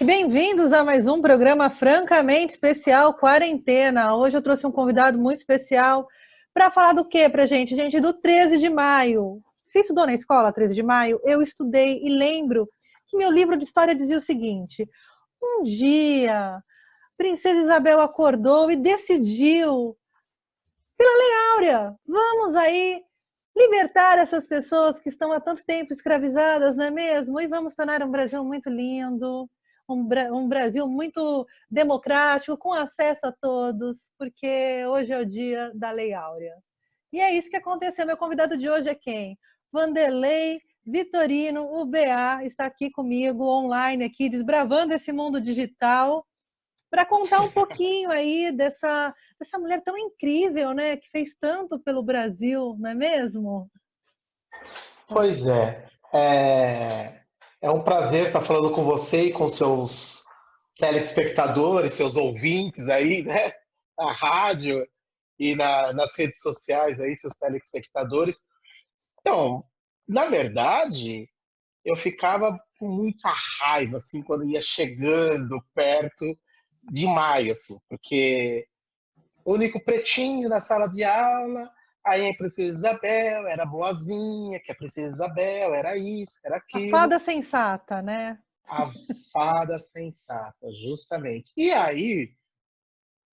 Bem-vindos a mais um programa francamente especial Quarentena. Hoje eu trouxe um convidado muito especial para falar do quê pra gente? Gente, do 13 de maio. Você estudou na escola 13 de maio? Eu estudei e lembro que meu livro de história dizia o seguinte: um dia, Princesa Isabel acordou e decidiu, Áurea, vamos aí libertar essas pessoas que estão há tanto tempo escravizadas, não é mesmo? E vamos tornar um Brasil muito lindo, um Brasil muito democrático, com acesso a todos, porque hoje é o dia da Lei Áurea. E é isso que aconteceu. Meu convidado de hoje é quem? Vanderlei Vitorino, o BA, está aqui comigo, online, aqui, desbravando esse mundo digital, para contar um pouquinho aí dessa mulher tão incrível, né, que fez tanto pelo Brasil, não é mesmo? Pois é um prazer estar falando com você e com seus telespectadores, seus ouvintes aí, né? Na rádio e nas redes sociais aí, seus telespectadores. Então, na verdade, eu ficava com muita raiva, assim, quando ia chegando perto de maio, assim, porque o único pretinho na sala de aula, aí a Princesa Isabel era boazinha, que a Princesa Isabel era isso, era A aquilo. fada sensata, né? A fada sensata, justamente. E aí,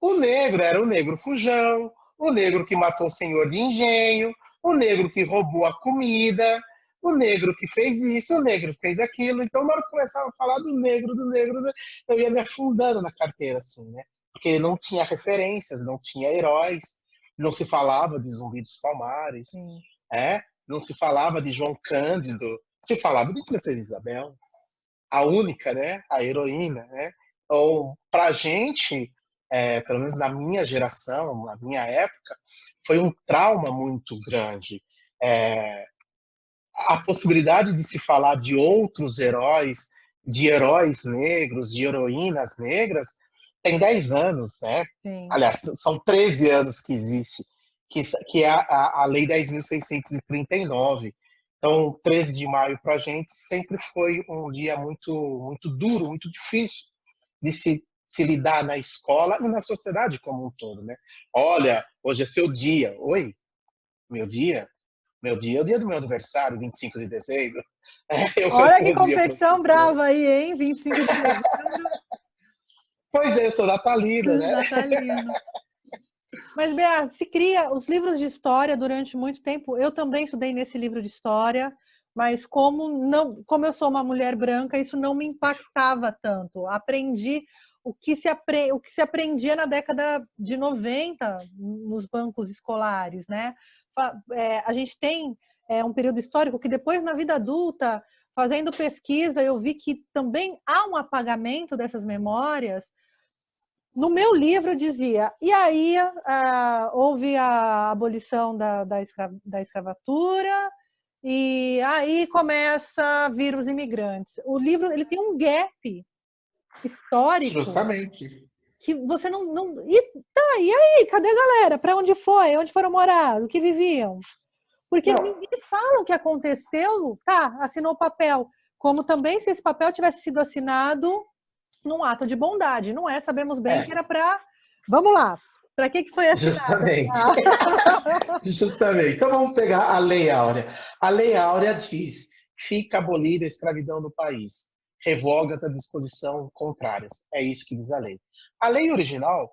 o negro era o negro fujão, o negro que matou o senhor de engenho, o negro que roubou a comida, o negro que fez isso, o negro que fez aquilo. Então, na hora que começava a falar do negro, eu ia me afundando na carteira, assim, né? Porque não tinha referências, não tinha heróis, não se falava de Zumbi dos Palmares, Sim. não se falava de João Cândido, se falava de Princesa Isabel, a única, né? A heroína, né? Ou pra gente, pelo menos na minha geração, na minha época, foi um trauma muito grande. É, a possibilidade de se falar de outros heróis, de heróis negros, de heroínas negras, tem 10 anos, né? Sim. Aliás, são 13 anos que existe, que é a Lei 10.639. Então, 13 de maio para a gente sempre foi um dia muito, muito duro, muito difícil de se lidar na escola e na sociedade como um todo, né? Olha, hoje é seu dia. Oi, meu dia? Meu dia é o dia do meu aniversário, 25 de dezembro. Eu Olha que respondia, competição professor. brava aí, hein? 25 de dezembro, Pois é, eu sou natalina, né? natalino. Mas, Bea, se cria os livros de história durante muito tempo. Eu também estudei nesse livro de história, mas como eu sou uma mulher branca, isso não me impactava tanto. Aprendi o que se aprendia na década de 90 nos bancos escolares, né? A gente tem um período histórico que depois, na vida adulta, fazendo pesquisa, eu vi que também há um apagamento dessas memórias. No meu livro dizia, e aí houve a abolição da escravatura, e aí começa a vir os imigrantes. O livro ele tem um gap histórico Justamente. que você não. E aí, cadê a galera? Para onde foi? Onde foram morar? O que viviam? Porque Não, ninguém fala o que aconteceu, tá? Assinou o papel. Como também se esse papel tivesse sido assinado num ato de bondade, não é? Sabemos bem que é, era para. Vamos lá. Para que foi assinado? justamente. Justamente. Então vamos pegar a Lei Áurea. A Lei Áurea diz: fica abolida a escravidão no país. Revogas a disposição contrárias. É isso que diz a lei. A lei original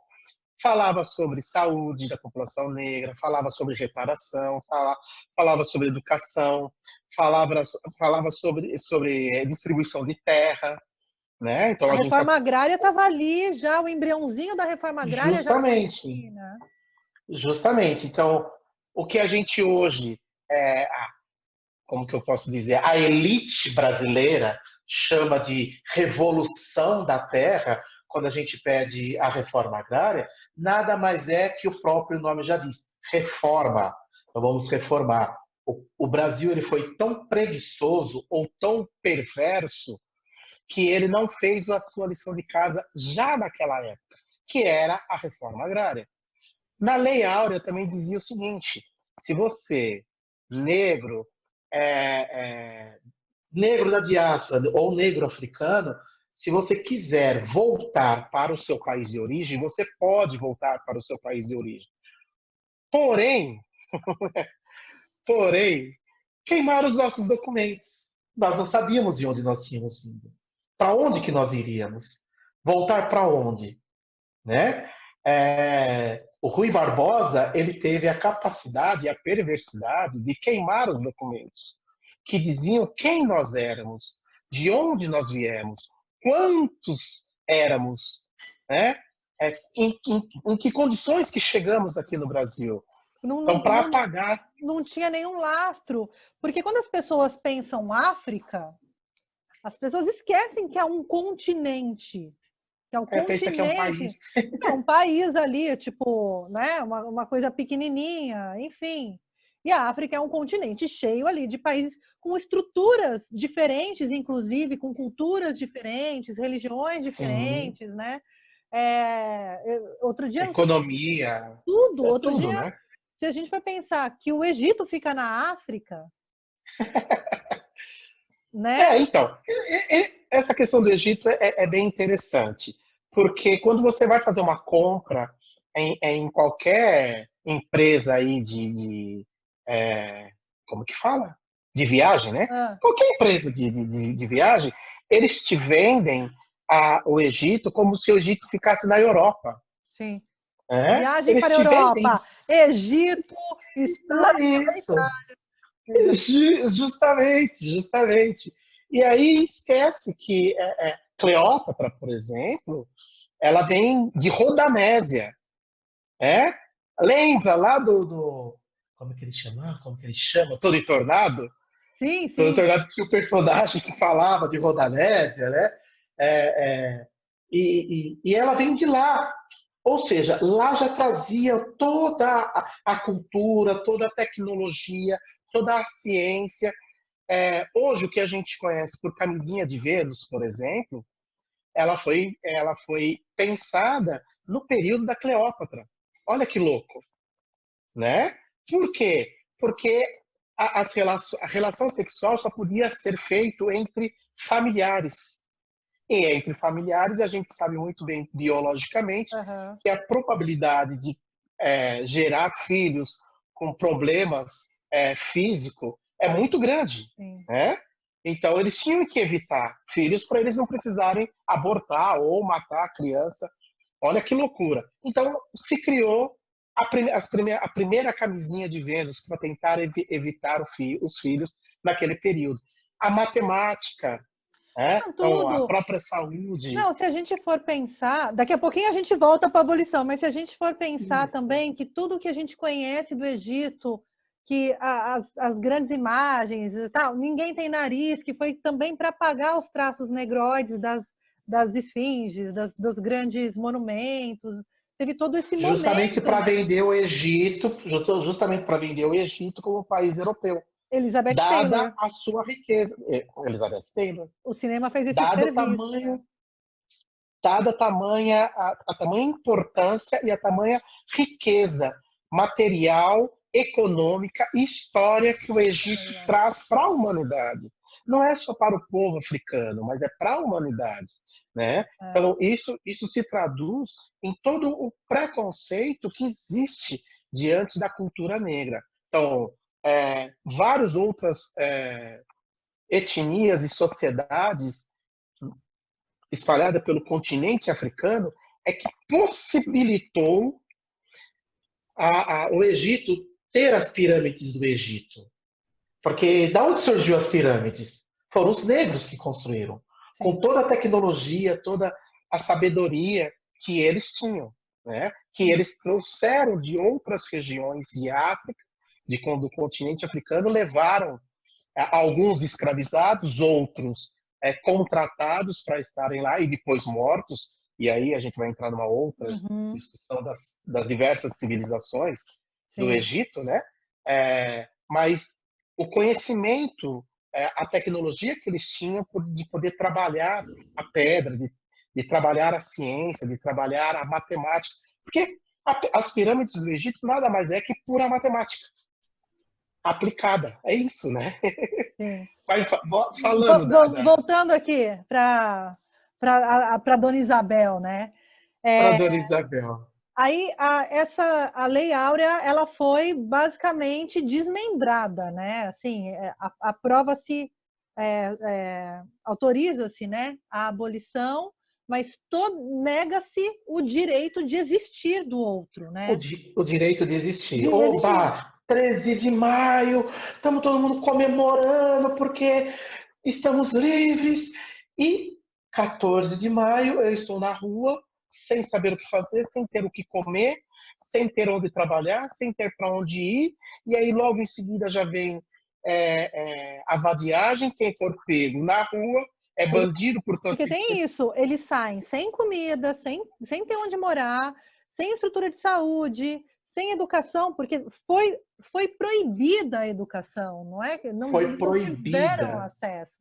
falava sobre saúde da população negra, falava sobre reparação, falava sobre educação, falava sobre distribuição de terra, né? Então A a gente está reforma agrária estava ali já, o embriãozinho da reforma agrária já estava justamente, ali, né? justamente. Então o que a gente hoje, como que eu posso dizer, a elite brasileira chama de revolução da terra, quando a gente pede a reforma agrária, nada mais é que o próprio nome já diz, reforma. Então vamos reformar. O Brasil ele foi tão preguiçoso ou tão perverso que ele não fez a sua lição de casa já naquela época, que era a reforma agrária. Na Lei Áurea também dizia o seguinte: se você, negro, é, é, negro da diáspora ou negro africano, se você quiser voltar para o seu país de origem, você pode voltar para o seu país de origem. Porém, porém, queimaram os nossos documentos. Nós não sabíamos de onde nós tínhamos vindo. Para onde que nós iríamos? Voltar para onde? Né? O Rui Barbosa, ele teve a capacidade e a perversidade de queimar os documentos que diziam quem nós éramos, de onde nós viemos, quantos éramos, né? Em que condições que chegamos aqui no Brasil. Então, para apagar... Não tinha nenhum lastro, porque quando as pessoas pensam África, as pessoas esquecem que é um continente. Que é um Pensa que é um país. É um país ali, tipo, né, uma coisa pequenininha, enfim. E a África é um continente cheio ali de países com estruturas diferentes, inclusive com culturas diferentes, religiões diferentes, sim, né? Outro dia... Economia. Tudo. Outro tudo, dia, né? se a gente for pensar que o Egito fica na África... né? Então, essa questão do Egito é bem interessante, porque quando você vai fazer uma compra em qualquer empresa aí como que fala? De viagem, né? Qualquer empresa de viagem, eles te vendem o Egito como se o Egito ficasse na Europa. Sim. Viagem Eles para a Europa, Egito, Espanha, isso. Justamente. E aí esquece que Cleópatra, por exemplo, ela vem de Rodanésia. Lembra lá do como que ele chama? Todo e Tornado? Sim. Todo e Tornado tinha o personagem que falava de Rodanésia, né? E ela vem de lá. Ou seja, lá já trazia toda a cultura, toda a tecnologia, toda a ciência. Hoje, o que a gente conhece por camisinha de Vênus, por exemplo, ela foi pensada no período da Cleópatra. Olha que louco, né? Por quê? Porque a relação sexual só podia ser feita entre familiares. E entre familiares, a gente sabe muito bem, biologicamente, que a probabilidade de gerar filhos com problemas físicos é muito grande. Né? Então, eles tinham que evitar filhos para eles não precisarem abortar ou matar a criança. Olha que loucura. Então, se criou a primeira camisinha de Vênus para tentar evitar os filhos naquele período. A matemática, então, a própria saúde. Não, se a gente for pensar, daqui a pouquinho a gente volta para a abolição, mas se a gente for pensar também que tudo que a gente conhece do Egito, que as grandes imagens e tal, ninguém tem nariz, que foi também para apagar os traços negroides das esfinges, dos grandes monumentos, teve todo esse momento. Justamente para vender o Egito, como um país europeu. Elizabeth dada Taylor. A sua riqueza. Elizabeth Taylor. O cinema fez esse serviço. Dada a tamanha importância e a tamanha riqueza material, econômica e história que o Egito traz para a humanidade. Não é só para o povo africano, mas é para a humanidade. Né? Então, isso se traduz em todo o preconceito que existe diante da cultura negra. Então, várias outras etnias e sociedades espalhadas pelo continente africano é que possibilitou o Egito ter as pirâmides do Egito. Porque da onde surgiu as pirâmides? Foram os negros que construíram. Sim. Com toda a tecnologia, toda a sabedoria que eles tinham. Né? Que eles trouxeram de outras regiões de África, do continente africano, levaram alguns escravizados, outros contratados para estarem lá e depois mortos. E aí a gente vai entrar numa outra discussão das diversas civilizações do Egito, né? Mas o conhecimento, a tecnologia que eles tinham de poder trabalhar a pedra, de trabalhar a ciência, de trabalhar a matemática. Porque as pirâmides do Egito nada mais é que pura matemática aplicada. É isso, né? Sim. Mas falando... Voltando aqui para para Dona Isabel, né? Para Dona Isabel. Aí a Lei Áurea ela foi basicamente desmembrada, né? Assim, aprova-se, autoriza-se, né, a abolição, mas nega-se o direito de existir do outro, né? O direito de existir. De existir. Oba! 13 de maio, estamos todo mundo comemorando porque estamos livres. E 14 de maio eu estou na rua, sem saber o que fazer, sem ter o que comer, sem ter onde trabalhar, sem ter para onde ir. E aí logo em seguida já vem a vadiagem, quem for pego na rua é bandido, portanto Porque tem que ser... tem isso, eles saem sem comida, sem ter onde morar, sem estrutura de saúde, sem educação, porque foi proibida a educação, não é? Foi Eles não tiveram proibida. acesso.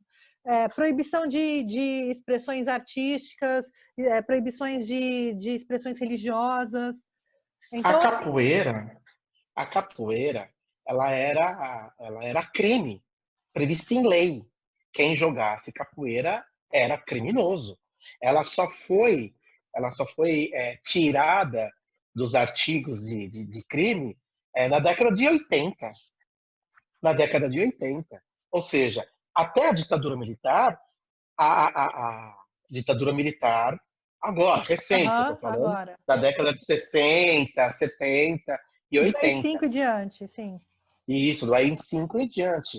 Proibição de expressões artísticas, proibições de expressões religiosas. A Então, capoeira, a capoeira, ela era crime, previsto em lei. Quem jogasse capoeira era criminoso. Ela só foi, tirada dos artigos de crime na década de 80. Na década de 80. Ou seja, até a ditadura militar, a ditadura militar, agora, recente, eu estou falando, agora. da década de 60, 70 e De 80. 2005 em diante, sim. E isso, do AI-5 em diante.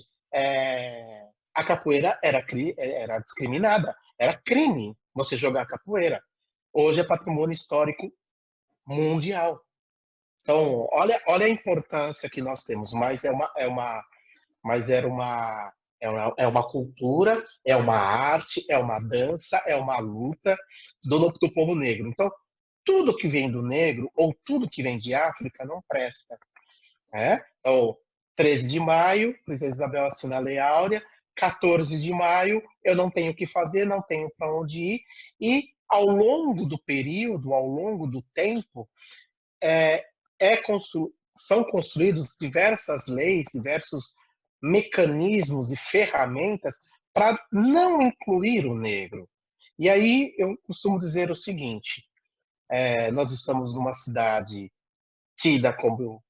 A capoeira era discriminada, era crime você jogar capoeira. Hoje é patrimônio histórico mundial. Então, olha a importância que nós temos, mas é uma cultura, é uma arte, é uma dança, é uma luta do povo negro. Então, tudo que vem do negro ou tudo que vem de África não presta. Então, 13 de maio, Princesa Isabel assina a Lei Áurea, 14 de maio, eu não tenho o que fazer, não tenho para onde ir, e ao longo do período, ao longo do tempo, é, são construídos diversas leis, diversos mecanismos e ferramentas para não incluir o negro. E aí eu costumo dizer o seguinte: nós estamos numa cidade tida como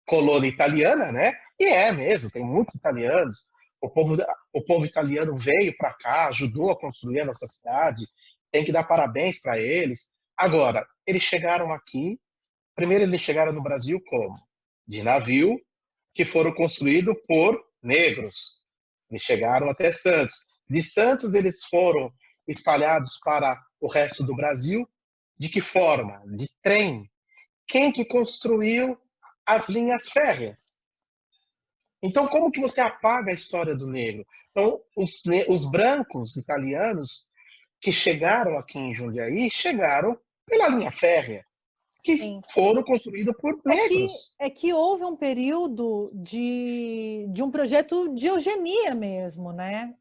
colônia italiana, né? E é mesmo, tem muitos italianos. O povo italiano veio para cá, ajudou a construir a nossa cidade, tem que dar parabéns para eles. Agora, eles chegaram aqui. Primeiro, eles chegaram no Brasil como? De navio, que foram construídos por negros. Eles chegaram até Santos. De Santos, eles foram espalhados para o resto do Brasil. De que forma? De trem. Quem que construiu as linhas férreas? Então, como que você apaga a história do negro? Então, os brancos italianos que chegaram aqui em Jundiaí, chegaram pela linha férrea, que Sim. foram construídos por negros. É que houve um período de um projeto de eugenia mesmo, né?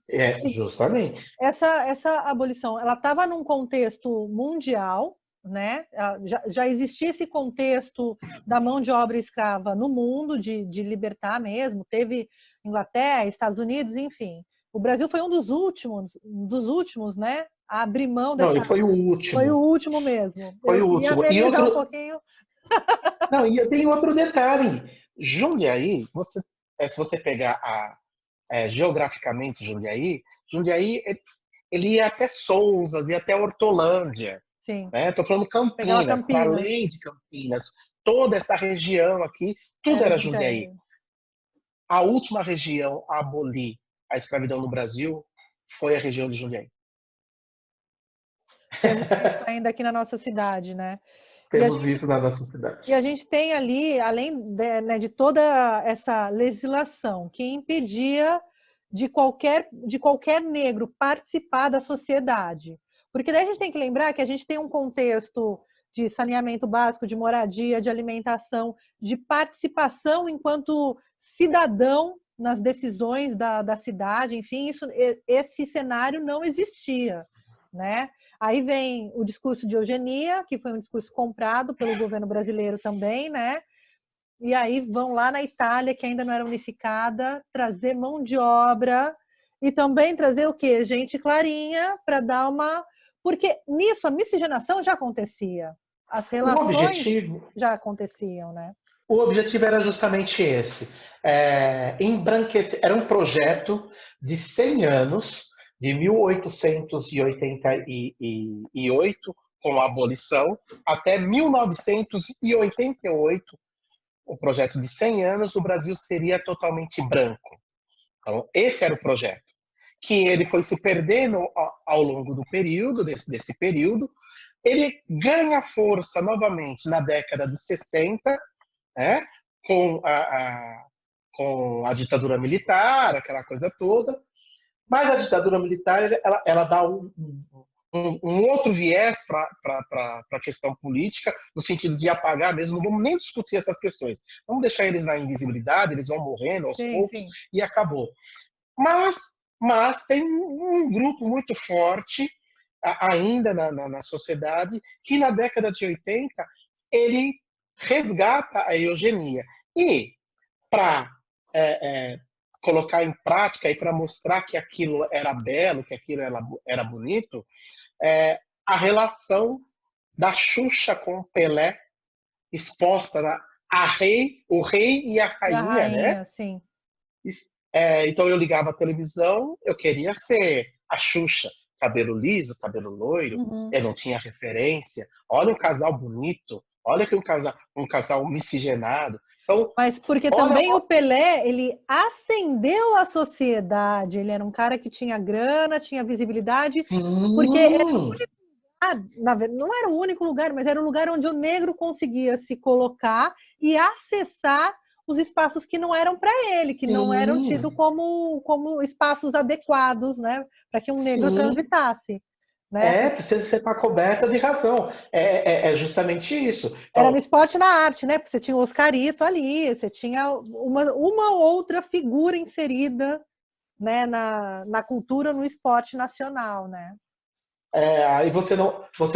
Justamente. Essa abolição, ela estava num contexto mundial, né? Já existia esse contexto da mão de obra escrava no mundo, de libertar mesmo. Teve Inglaterra, Estados Unidos, enfim. O Brasil foi um dos últimos, né? A abrir mão Não, e dessa. foi o Foi o último. último mesmo. Foi Eu o ia último. E amenizar um outro. pouquinho. Não, e tem outro detalhe. Jundiaí, se você pegar geograficamente Jundiaí ele ia até Sousa, ia até Hortolândia. Sim. Estou falando Pegava Campinas, para Campinas. além de Campinas, toda essa região aqui, tudo Era era Jundiaí. Jundiaí. A última região a abolir a escravidão no Brasil foi a região de Jundiaí. Temos isso ainda aqui na nossa cidade, né? Temos isso na nossa cidade. E a gente tem ali, além né, de toda essa legislação que impedia de qualquer negro participar da sociedade. Porque daí a gente tem que lembrar que a gente tem um contexto de saneamento básico, de moradia, de alimentação, de participação enquanto cidadão nas decisões da cidade, enfim, esse cenário não existia, né? Aí vem o discurso de eugenia, que foi um discurso comprado pelo governo brasileiro também, né? E aí vão lá na Itália, que ainda não era unificada, trazer mão de obra e também trazer o quê? Gente clarinha para dar uma Porque nisso a miscigenação já acontecia. As O relações objetivo, já aconteciam, né? o objetivo era justamente esse, embranquecer, era um projeto de 100 anos, de 1888, com a abolição, até 1988, o projeto de 100 anos, o Brasil seria totalmente branco. Então, esse era o projeto, que ele foi se perdendo ao longo do período, desse período. Ele ganha força novamente na década de 60, né, com com a ditadura militar, aquela coisa toda. Mas a ditadura militar ela dá um outro viés para a questão política, no sentido de apagar mesmo. Não vamos nem discutir essas questões. Vamos deixar eles na invisibilidade, eles vão morrendo aos poucos e acabou. Mas tem um grupo muito forte ainda na sociedade que na década de 80 ele resgata a eugenia. E para colocar em prática e para mostrar que aquilo era belo, que aquilo era bonito, a relação da Xuxa com o Pelé exposta o rei e a rainha, né? Sim. Então eu ligava a televisão, eu queria ser a Xuxa, cabelo liso, cabelo loiro, eu não tinha referência. Olha um casal bonito, olha que um casal miscigenado. Então, mas porque também o Pelé, ele ascendeu a sociedade, ele era um cara que tinha grana, tinha visibilidade, sim, porque era o único lugar, não era o único lugar, mas era um lugar onde o negro conseguia se colocar e acessar os espaços que não eram para ele, que não eram tidos como espaços adequados, né, para que um negro transitasse. Né? Você está coberta de razão. É justamente isso. Era Então, no esporte e na arte, né? Porque você tinha o Oscarito ali, você tinha uma ou outra figura inserida, né, na cultura, no esporte nacional, né? aí você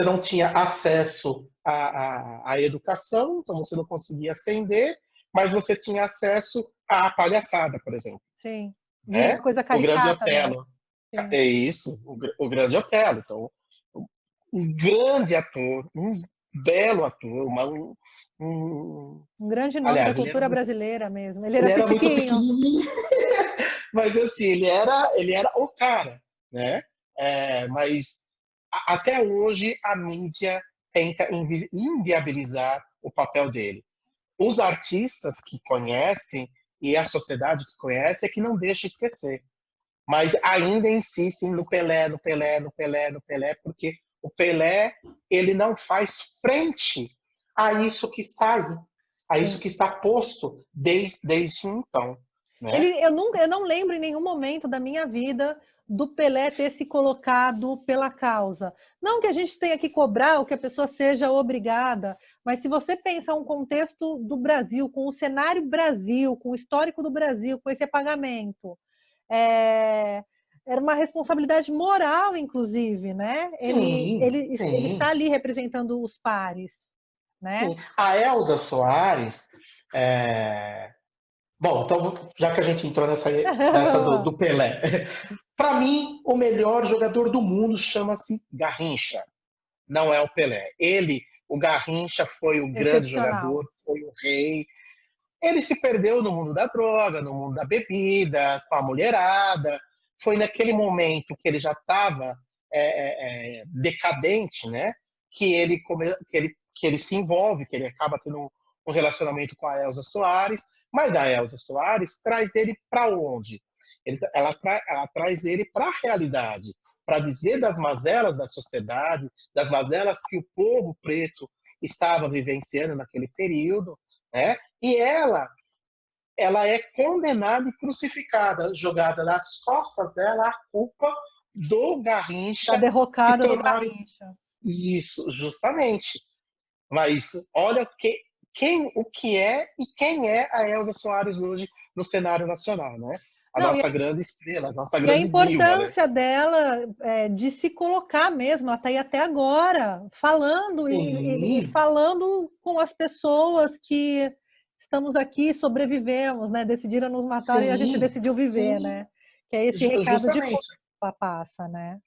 não tinha acesso à educação, então você não conseguia ascender, mas você tinha acesso à palhaçada, por exemplo. Sim. Via Né? coisa O Grande caricata, né? Otelo. Sim. É isso, o Grande Otelo. Então, um grande ator, um belo ator, Um grande nome da aliás, ele era cultura brasileira mesmo. Ele ele era era muito pitiquinho. pequenininho, mas assim, ele era o cara, né? Mas até hoje a mídia tenta inviabilizar o papel dele. Os artistas que conhecem e a sociedade que conhece é que não deixa esquecer. Mas ainda insistem no Pelé, no Pelé, no Pelé, no Pelé, porque o Pelé ele não faz frente a isso que está aí, a isso que está posto desde então. Né? Eu não lembro em nenhum momento da minha vida do Pelé ter se colocado pela causa. Não que a gente tenha que cobrar ou que a pessoa seja obrigada, mas se você pensa um contexto do Brasil, com o cenário Brasil, com o histórico do Brasil, com esse apagamento, era uma responsabilidade moral, inclusive, né? Ele está ali representando os pares, né? Sim. A Elza Soares, bom, então já que a gente entrou nessa do Pelé, para mim o melhor jogador do mundo chama-se Garrincha, não é o Pelé. O Garrincha foi o grande Excepcional. jogador, foi o rei. Ele se perdeu no mundo da droga, no mundo da bebida, com a mulherada. Foi naquele momento que ele já estava decadente, né? Que ele se envolve, que ele acaba tendo um relacionamento com a Elza Soares. Mas a Elza Soares traz ele para onde? Ela traz ele para a realidade, para dizer das mazelas da sociedade, das mazelas que o povo preto estava vivenciando naquele período, né? E ela é condenada e crucificada, jogada nas costas dela a culpa do Da Garrincha se derrocada do tornar Garrincha. isso, justamente. Mas olha o que é e quem é a Elza Soares hoje no cenário nacional, né? A Não, nossa grande estrela, a nossa e a grande diva, né? importância dela de se colocar mesmo, ela está aí até agora, falando e Sim, falando com as pessoas que estamos aqui, sobrevivemos, né? Decidiram nos matar e a gente sim, decidiu viver, sim, né? Que é esse recado de força justamente. que ela passa, né?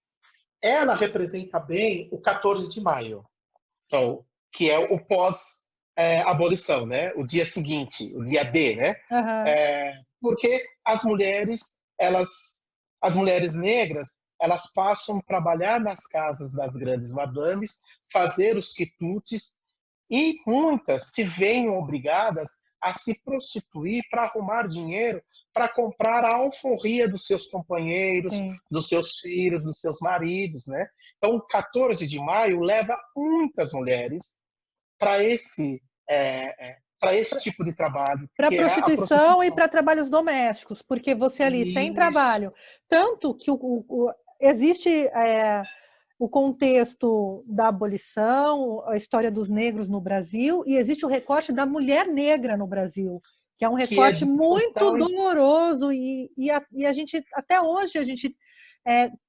ela representa bem o 14 de maio, então, que é o pós-abolição, né? O dia seguinte, o dia D, né? Aham. Porque as mulheres negras, elas passam a trabalhar nas casas das grandes madames, fazer os quitutes, e muitas se veem obrigadas a se prostituir para arrumar dinheiro para comprar a alforria dos seus companheiros, Sim. dos seus filhos, dos seus maridos, né? Então, o 14 de maio leva muitas mulheres para esse tipo de trabalho, Para que é a prostituição e prostituição. para trabalhos domésticos, porque você ali sem Isso, trabalho, tanto que existe o contexto da abolição, a história dos negros no Brasil, e existe o recorte da mulher negra no Brasil, que é um que é recorte de muito total doloroso, e a gente, até hoje, a gente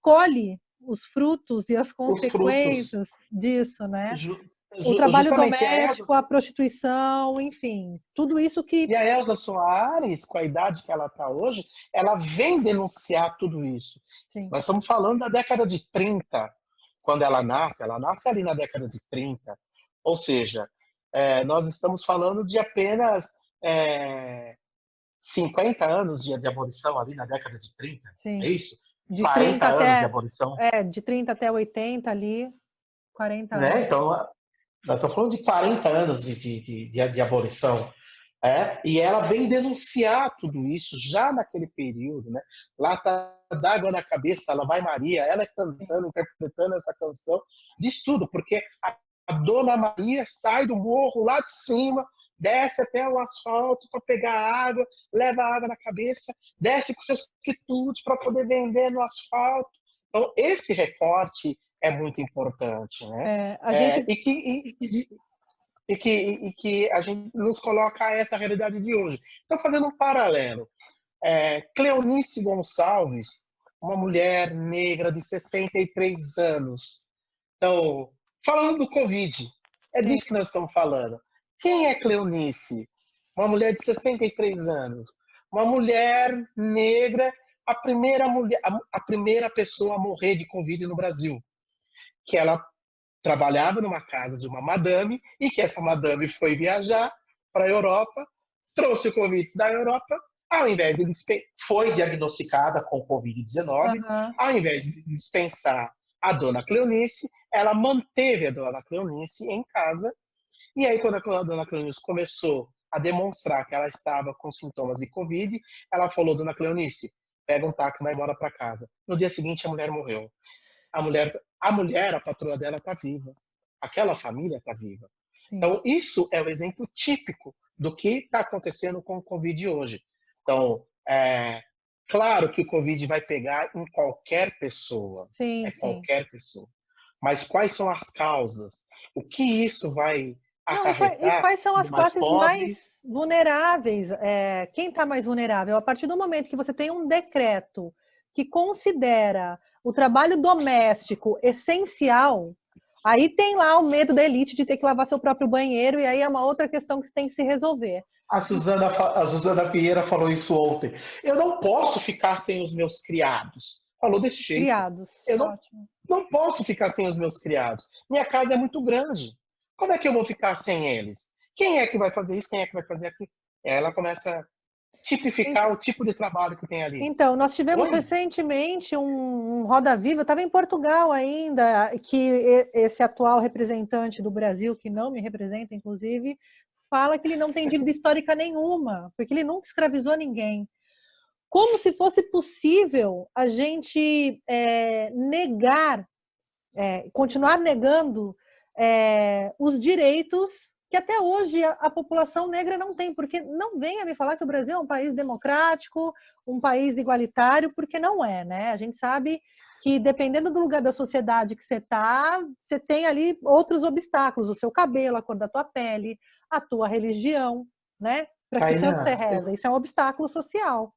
colhe os frutos e as os frutos. consequências disso, né? Ju- O trabalho Justamente, doméstico, a prostituição, enfim, tudo isso que... E a Elza Soares, com a idade que ela está hoje, ela vem denunciar tudo isso. Sim, Nós estamos falando da década de 30, quando ela nasce ali na década de 30. Ou seja, nós estamos falando de apenas 50 anos de abolição ali na década de 30, é sim. isso? De 40 30 anos de até, abolição, de 30 até 80 ali, 40 né? anos. Então, nós estamos falando de 40 anos de abolição. E ela vem denunciar tudo isso já naquele período, né? Lá tá d'água na cabeça, lá vai Maria, ela cantando, interpretando essa canção, diz tudo, porque a Dona Maria sai do morro lá de cima, desce até o asfalto para pegar água, leva a água na cabeça, desce com seus quitutes para poder vender no asfalto. Então, esse recorte é muito importante, né? A gente... E que a gente nos coloca a essa realidade de hoje. Então, fazendo um paralelo, Cleonice Gonçalves, uma mulher negra de 63 anos. Então, falando do Covid, é Sim, disso que nós estamos falando. Quem é Cleonice? Uma mulher de 63 anos. Uma mulher negra, a primeira pessoa a morrer de Covid no Brasil. Que ela trabalhava numa casa de uma madame e que essa madame foi viajar para a Europa, trouxe o Covid da Europa, ao invés de foi diagnosticada com Covid-19, aham, ao invés de dispensar a dona Cleonice, ela manteve a dona Cleonice em casa. E aí, quando a dona Cleonice começou a demonstrar que ela estava com sintomas de Covid, ela falou: Dona Cleonice, pega um táxi e vai embora para casa. No dia seguinte, a mulher morreu. A patroa dela está viva. Aquela família está viva. sim. Então, isso é o exemplo típico do que está acontecendo com o Covid hoje. Então, claro que o Covid vai pegar em qualquer pessoa. É Sim, sim. qualquer pessoa. Mas quais são as causas? O que isso vai Não, e acarretar quais são no as mais classes mais pobre? vulneráveis? Quem está mais vulnerável? A partir do momento que você tem um decreto que considera o trabalho doméstico essencial, aí tem lá o medo da elite de ter que lavar seu próprio banheiro, e aí é uma outra questão que tem que se resolver. A Suzana Vieira falou isso ontem. Eu não posso ficar sem os meus criados. Falou desse jeito. Criados, Eu ótimo. não posso ficar sem os meus criados. Minha casa é muito grande. Como é que eu vou ficar sem eles? Quem é que vai fazer isso? Quem é que vai fazer aquilo? E aí ela começa a tipificar o tipo de trabalho que tem ali. Então, nós tivemos Oi? recentemente um Roda Viva, eu estava em Portugal ainda, que esse atual representante do Brasil, que não me representa, inclusive, fala que ele não tem dívida histórica nenhuma, porque ele nunca escravizou ninguém. Como se fosse possível a gente continuar negando os direitos que até hoje a população negra não tem, porque não venha me falar que o Brasil é um país democrático, um país igualitário, porque não é, né? A gente sabe que dependendo do lugar da sociedade que você está, você tem ali outros obstáculos, o seu cabelo, a cor da tua pele, a tua religião, né? Para que santo você Tainá, reza? Isso é um obstáculo social.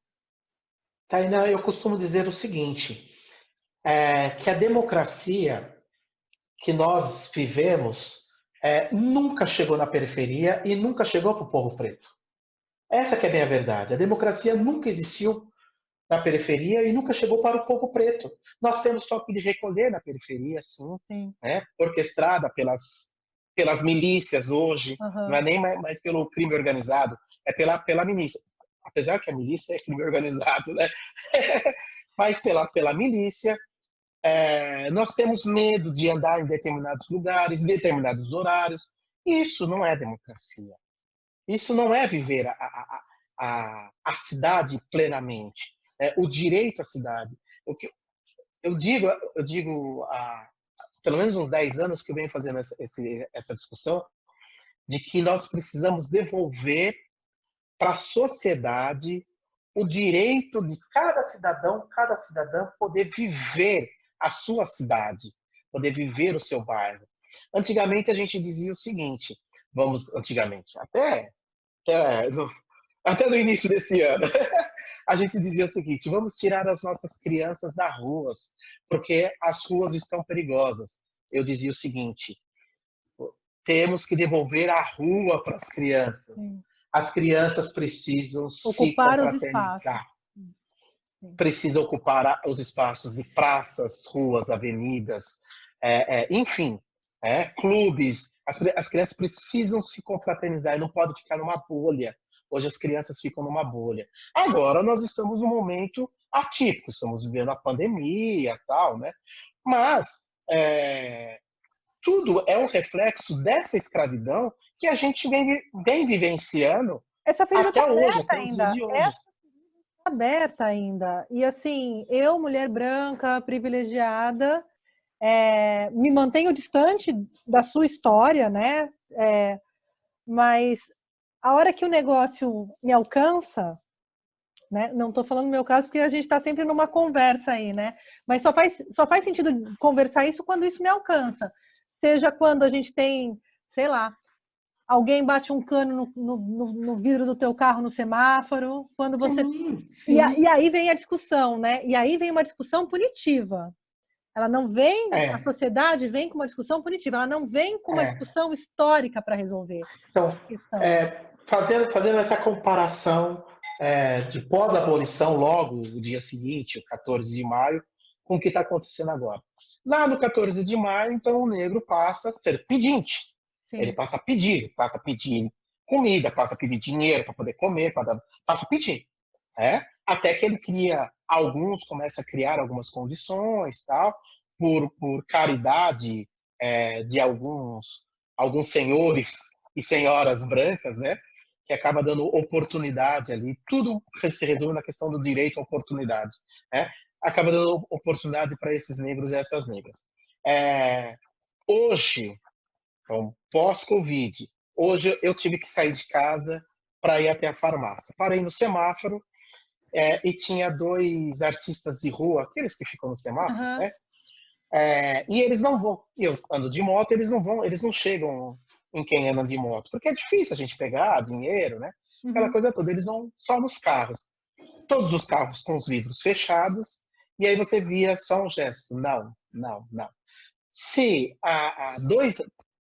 eu costumo dizer o seguinte, que a democracia que nós vivemos nunca chegou na periferia e nunca chegou para o povo preto. Essa que é bem a verdade. A democracia nunca existiu na periferia e nunca chegou para o povo preto. Nós temos toque de recolher na periferia, sim, sim. né? Orquestrada pelas milícias hoje, não é Aham. nem mais pelo crime organizado, é pela milícia. Apesar que a milícia é crime organizado, né? Mas pela milícia. Nós temos medo de andar em determinados lugares, determinados horários. Isso não é democracia. Isso não é viver a cidade plenamente. O direito à cidade. O que eu digo há pelo menos uns 10 anos que eu venho fazendo essa discussão, de que nós precisamos devolver para a sociedade o direito de cada cidadã poder viver a sua cidade, poder viver o seu bairro. Antigamente a gente dizia o seguinte, até no, até no início desse ano, a gente dizia o seguinte: vamos tirar as nossas crianças das ruas, porque as ruas estão perigosas. Eu dizia o seguinte: temos que devolver a rua para as crianças. Sim. As crianças precisam se Ocupar os espaços. confraternizar, Sim. precisam ocupar os espaços de praças, ruas, avenidas, enfim, clubes. As crianças precisam se confraternizar e não podem ficar numa bolha. Hoje as crianças ficam numa bolha. Agora nós estamos num momento atípico, estamos vivendo a pandemia, tal, né? Mas tudo é um reflexo dessa escravidão que a gente vem vivenciando Essa ferida está até hoje, aberta até os dias ainda. de hoje. Essa está aberta ainda. E assim, eu, mulher branca, privilegiada, me mantenho distante da sua história, né? Mas a hora que o negócio me alcança, né? Não estou falando no meu caso porque a gente está sempre numa conversa aí, né? Mas só faz sentido conversar isso quando isso me alcança. Seja quando a gente tem, sei lá, alguém bate um cano no vidro do teu carro no semáforo, quando você... Sim, E sim. aí vem a discussão, né? E aí vem uma discussão punitiva. Ela não vem, a É, sociedade vem com uma discussão punitiva, ela não vem com uma é. discussão histórica para resolver Então, a questão. fazendo essa comparação de pós-abolição, logo o dia seguinte, o 14 de maio, com o que está acontecendo agora. Lá no 14 de maio, então, o negro passa a ser pedinte. Ele Sim. passa a pedir comida, passa a pedir dinheiro para poder comer, passa a pedir. Até que ele alguns começam a criar algumas condições, tal, por caridade de alguns senhores e senhoras brancas, né, que acaba dando oportunidade ali. Tudo se resume na questão do direito à oportunidade, né? Acaba dando oportunidade para esses negros e essas negras. Hoje, então, pós-Covid, hoje eu tive que sair de casa para ir até a farmácia. Parei no semáforo e tinha dois artistas de rua, aqueles que ficam no semáforo, Uhum. né? E eles não vão. Eu ando de moto, eles não vão, eles não chegam em quem anda de moto, porque é difícil a gente pegar dinheiro, né? Aquela Uhum. coisa toda. Eles vão só nos carros. Todos os carros com os vidros fechados, e aí você via só um gesto. Não, não, não. Se há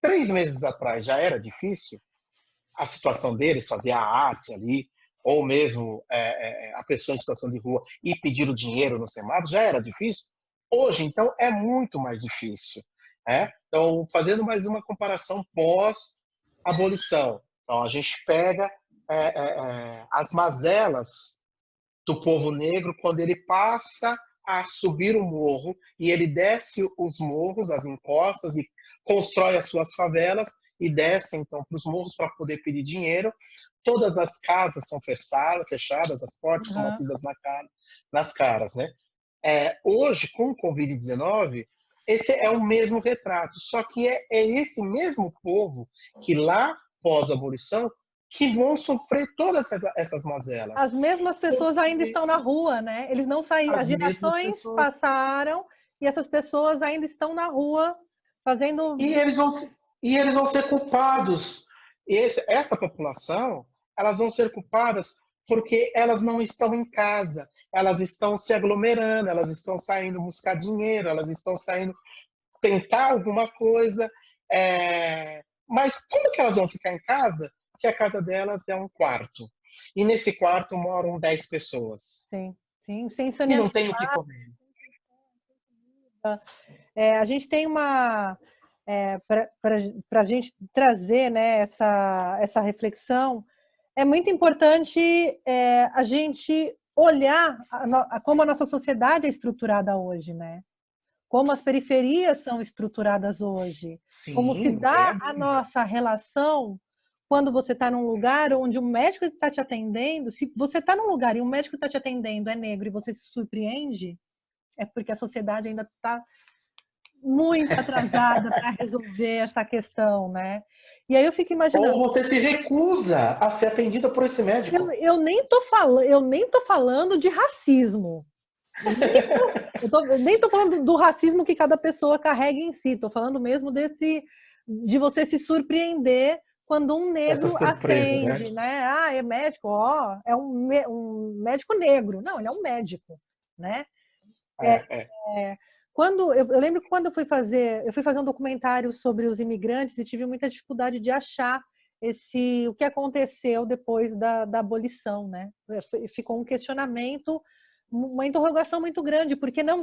3 meses atrás já era difícil, a situação deles, fazer a arte ali, ou mesmo a pessoa em situação de rua e pedir o dinheiro no semáforo, já era difícil. Hoje, então, é muito mais difícil. Então, fazendo mais uma comparação pós-abolição. Então, a gente pega as mazelas do povo negro quando ele passa a subir o morro e ele desce os morros, as encostas, e constrói as suas favelas e desce então para os morros para poder pedir dinheiro. Todas as casas são fechadas, as portas são Uhum. batidas nas caras, né? Hoje, com o Covid-19, esse é o mesmo retrato, só que é esse mesmo povo que lá, pós-abolição, que vão sofrer todas essas mazelas. As mesmas pessoas ainda Porque estão na rua, né? Eles não saíram, as as mesmas gerações pessoas. passaram e essas pessoas ainda estão na rua fazendo. E eles vão ser culpados. Essa população, elas vão ser culpadas porque elas não estão em casa, elas estão se aglomerando, elas estão saindo buscar dinheiro, elas estão saindo tentar alguma coisa. Mas como que elas vão ficar em casa se a casa delas é um quarto? E nesse quarto moram 10 pessoas. Sim. Sim, sem E não saneamento. tem o que comer. A gente tem uma... para a gente trazer, né, essa reflexão, é muito importante a gente olhar como a nossa sociedade é estruturada hoje, né? Como as periferias são estruturadas hoje, como se Sim, não tenha dá a dúvida. nossa relação quando você está num lugar onde o médico está te atendendo. Se você está num lugar e um médico está te atendendo é negro e você se surpreende, é porque a sociedade ainda está muito atrasada para resolver essa questão, né? E aí eu fico Ou imaginando, você se recusa a ser atendida por esse médico. eu nem tô falando de racismo. Nem tô falando do racismo que cada pessoa carrega em si, tô falando mesmo de você se surpreender quando um Essa negro surpresa, né? atende, né? Ah, é médico, ó, é um médico negro. Não, ele é um médico, né? É. Eu lembro que quando eu fui fazer um documentário sobre os imigrantes e tive muita dificuldade de achar o que aconteceu depois da abolição, né? Ficou um questionamento, uma interrogação muito grande, porque não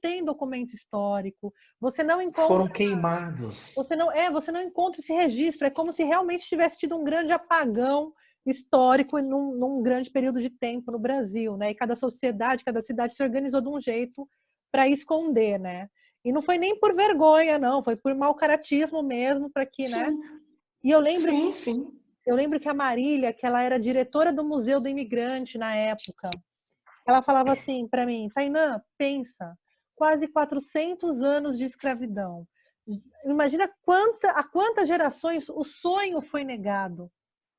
tem documento histórico, você não Foram encontra, queimados. você não encontra esse registro, é como se realmente tivesse tido um grande apagão histórico num grande período de tempo no Brasil, né? E cada sociedade, cada cidade se organizou de um jeito para esconder, né? E não foi nem por vergonha, não, foi por mau caratismo mesmo, para que, né? Sim, E sim. eu lembro que a Marília, que ela era diretora do Museu do Imigrante na época, ela falava assim para mim: Tainã, pensa, quase 400 anos de escravidão. Imagina a quantas gerações o sonho foi negado.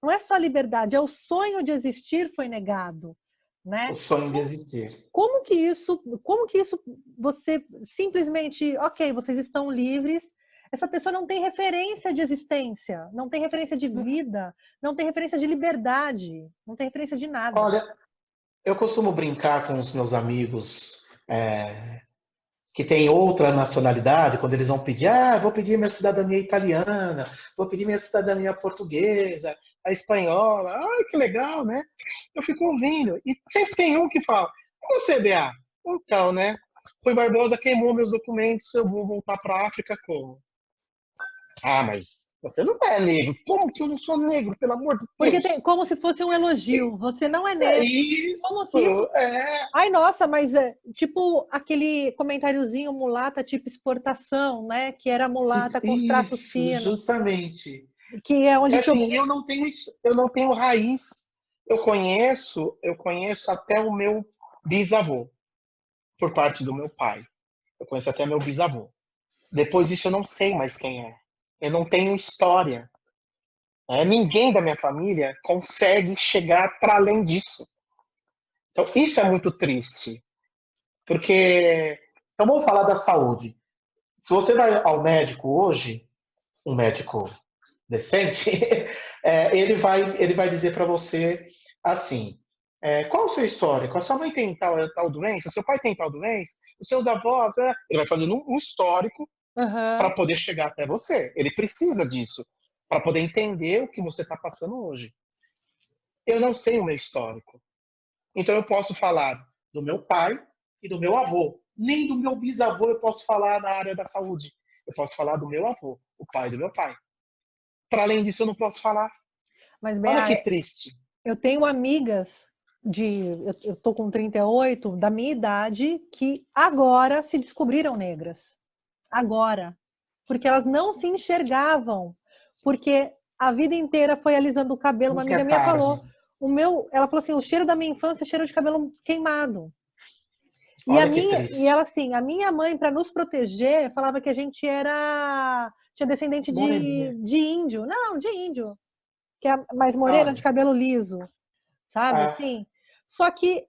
Não é só a liberdade, é o sonho de existir foi negado, O né? sonho de existir. Como que isso você simplesmente, ok, vocês estão livres, essa pessoa não tem referência de existência, não tem referência de vida, não tem referência de liberdade, não tem referência de nada. Olha, eu costumo brincar com os meus amigos que têm outra nacionalidade, quando eles vão pedir, vou pedir minha cidadania italiana, vou pedir minha cidadania portuguesa, a espanhola, que legal, né? Eu fico ouvindo, e sempre tem um que fala, e você, BA? Então, né? Rui Barbosa queimou meus documentos, eu vou voltar para a África como? Mas você não é negro. Como que eu não sou negro, pelo amor de Porque Deus? como se fosse um elogio, você não é É negro, como se isso... isso, é. Ai, nossa, mas tipo aquele comentáriozinho mulata tipo exportação, né? Que era mulata com os traços Isso, finos, justamente. que é onde É te assim, eu não tenho raiz. Eu conheço até o meu bisavô, por parte do meu pai. Eu conheço até meu bisavô. Depois disso eu não sei mais quem é. Eu não tenho história. Ninguém da minha família consegue chegar para além disso. Então, isso é muito triste. Porque. Então, vamos falar da saúde. Se você vai ao médico hoje, um médico decente, ele vai dizer para você assim: qual é o seu histórico? A sua mãe tem tal doença? Seu pai tem tal doença? Os seus avós? Né? Ele vai fazendo um histórico para Uhum. poder chegar até você. Ele precisa disso para poder entender o que você está passando hoje. Eu não sei o meu histórico. Então eu posso falar do meu pai e do meu avô. Nem do meu bisavô eu posso falar na área da saúde. Eu posso falar do meu avô, o pai do meu pai. Para além disso, eu não posso falar. Mas, Olha que Bea, triste. eu tenho amigas eu tô com 38, da minha idade, que agora se descobriram negras. Agora. Porque elas não se enxergavam. Porque a vida inteira foi alisando o cabelo. Uma Nunca amiga é minha falou, tarde. ela falou assim, o cheiro da minha infância é cheiro de cabelo queimado. Olha que E ela triste. assim, a minha mãe, para nos proteger, falava que a gente tinha descendente Moreninha. de índio. Não, de índio. Que é mais morena, de Olha. cabelo liso, sabe? Ah, Assim. Só que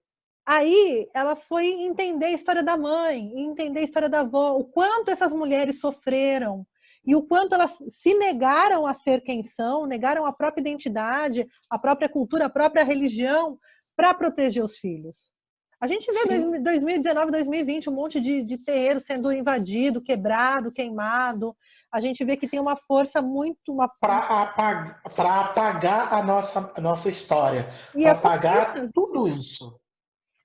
aí ela foi entender a história da mãe, entender a história da avó, o quanto essas mulheres sofreram e o quanto elas se negaram a ser quem são, negaram a própria identidade, a própria cultura, a própria religião para proteger os filhos. A gente vê sim. 2019, 2020 um monte de terreiro sendo invadido, quebrado, queimado. A gente vê que tem uma força muito. Para apagar a nossa história. E Para as apagar conquistas. tudo isso.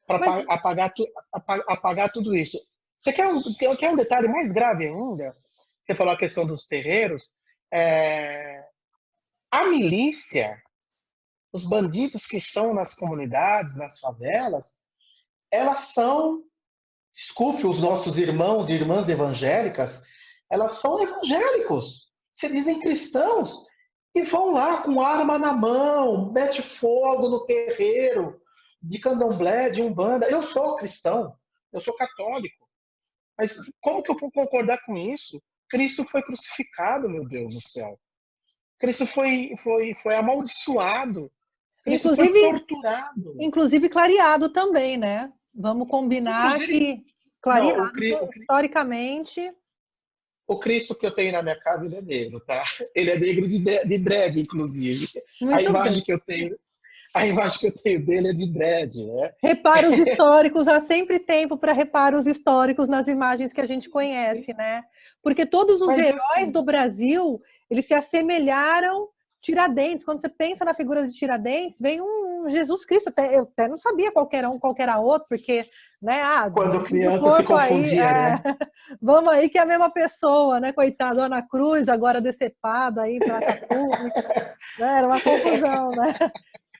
Mas, para apagar tudo isso. Você quer um detalhe mais grave ainda? Você falou a questão dos terreiros. A milícia, os bandidos que estão nas comunidades, nas favelas, elas são, desculpe os nossos irmãos e irmãs evangélicas, elas são evangélicos, se dizem cristãos, e vão lá com arma na mão, mete fogo no terreiro, de candomblé, de umbanda. Eu sou cristão, eu sou católico, mas como que eu vou concordar com isso? Cristo foi crucificado, meu Deus do céu. Cristo foi amaldiçoado. Cristo foi inclusive, torturado. inclusive clareado também, né? Vamos combinar Inclusive, que não, clareado historicamente. o Cristo que eu tenho na minha casa, ele é negro, tá? Ele é negro de dread, inclusive. A Muito bem. imagem que eu tenho, a imagem que eu tenho dele é de dread, né? Reparos históricos, há sempre tempo para reparos históricos nas imagens que a gente conhece, né? Porque todos os Mas heróis assim, do Brasil, eles se assemelharam Tiradentes. Quando você pensa na figura de Tiradentes, vem um Jesus Cristo. Eu até não sabia qual era outro, porque, né? quando Do criança se corpo aí, confundia, né? vamos aí que é a mesma pessoa, né? Coitado, Ana Cruz, agora decepado aí em praça pública. Né? Era uma confusão, né?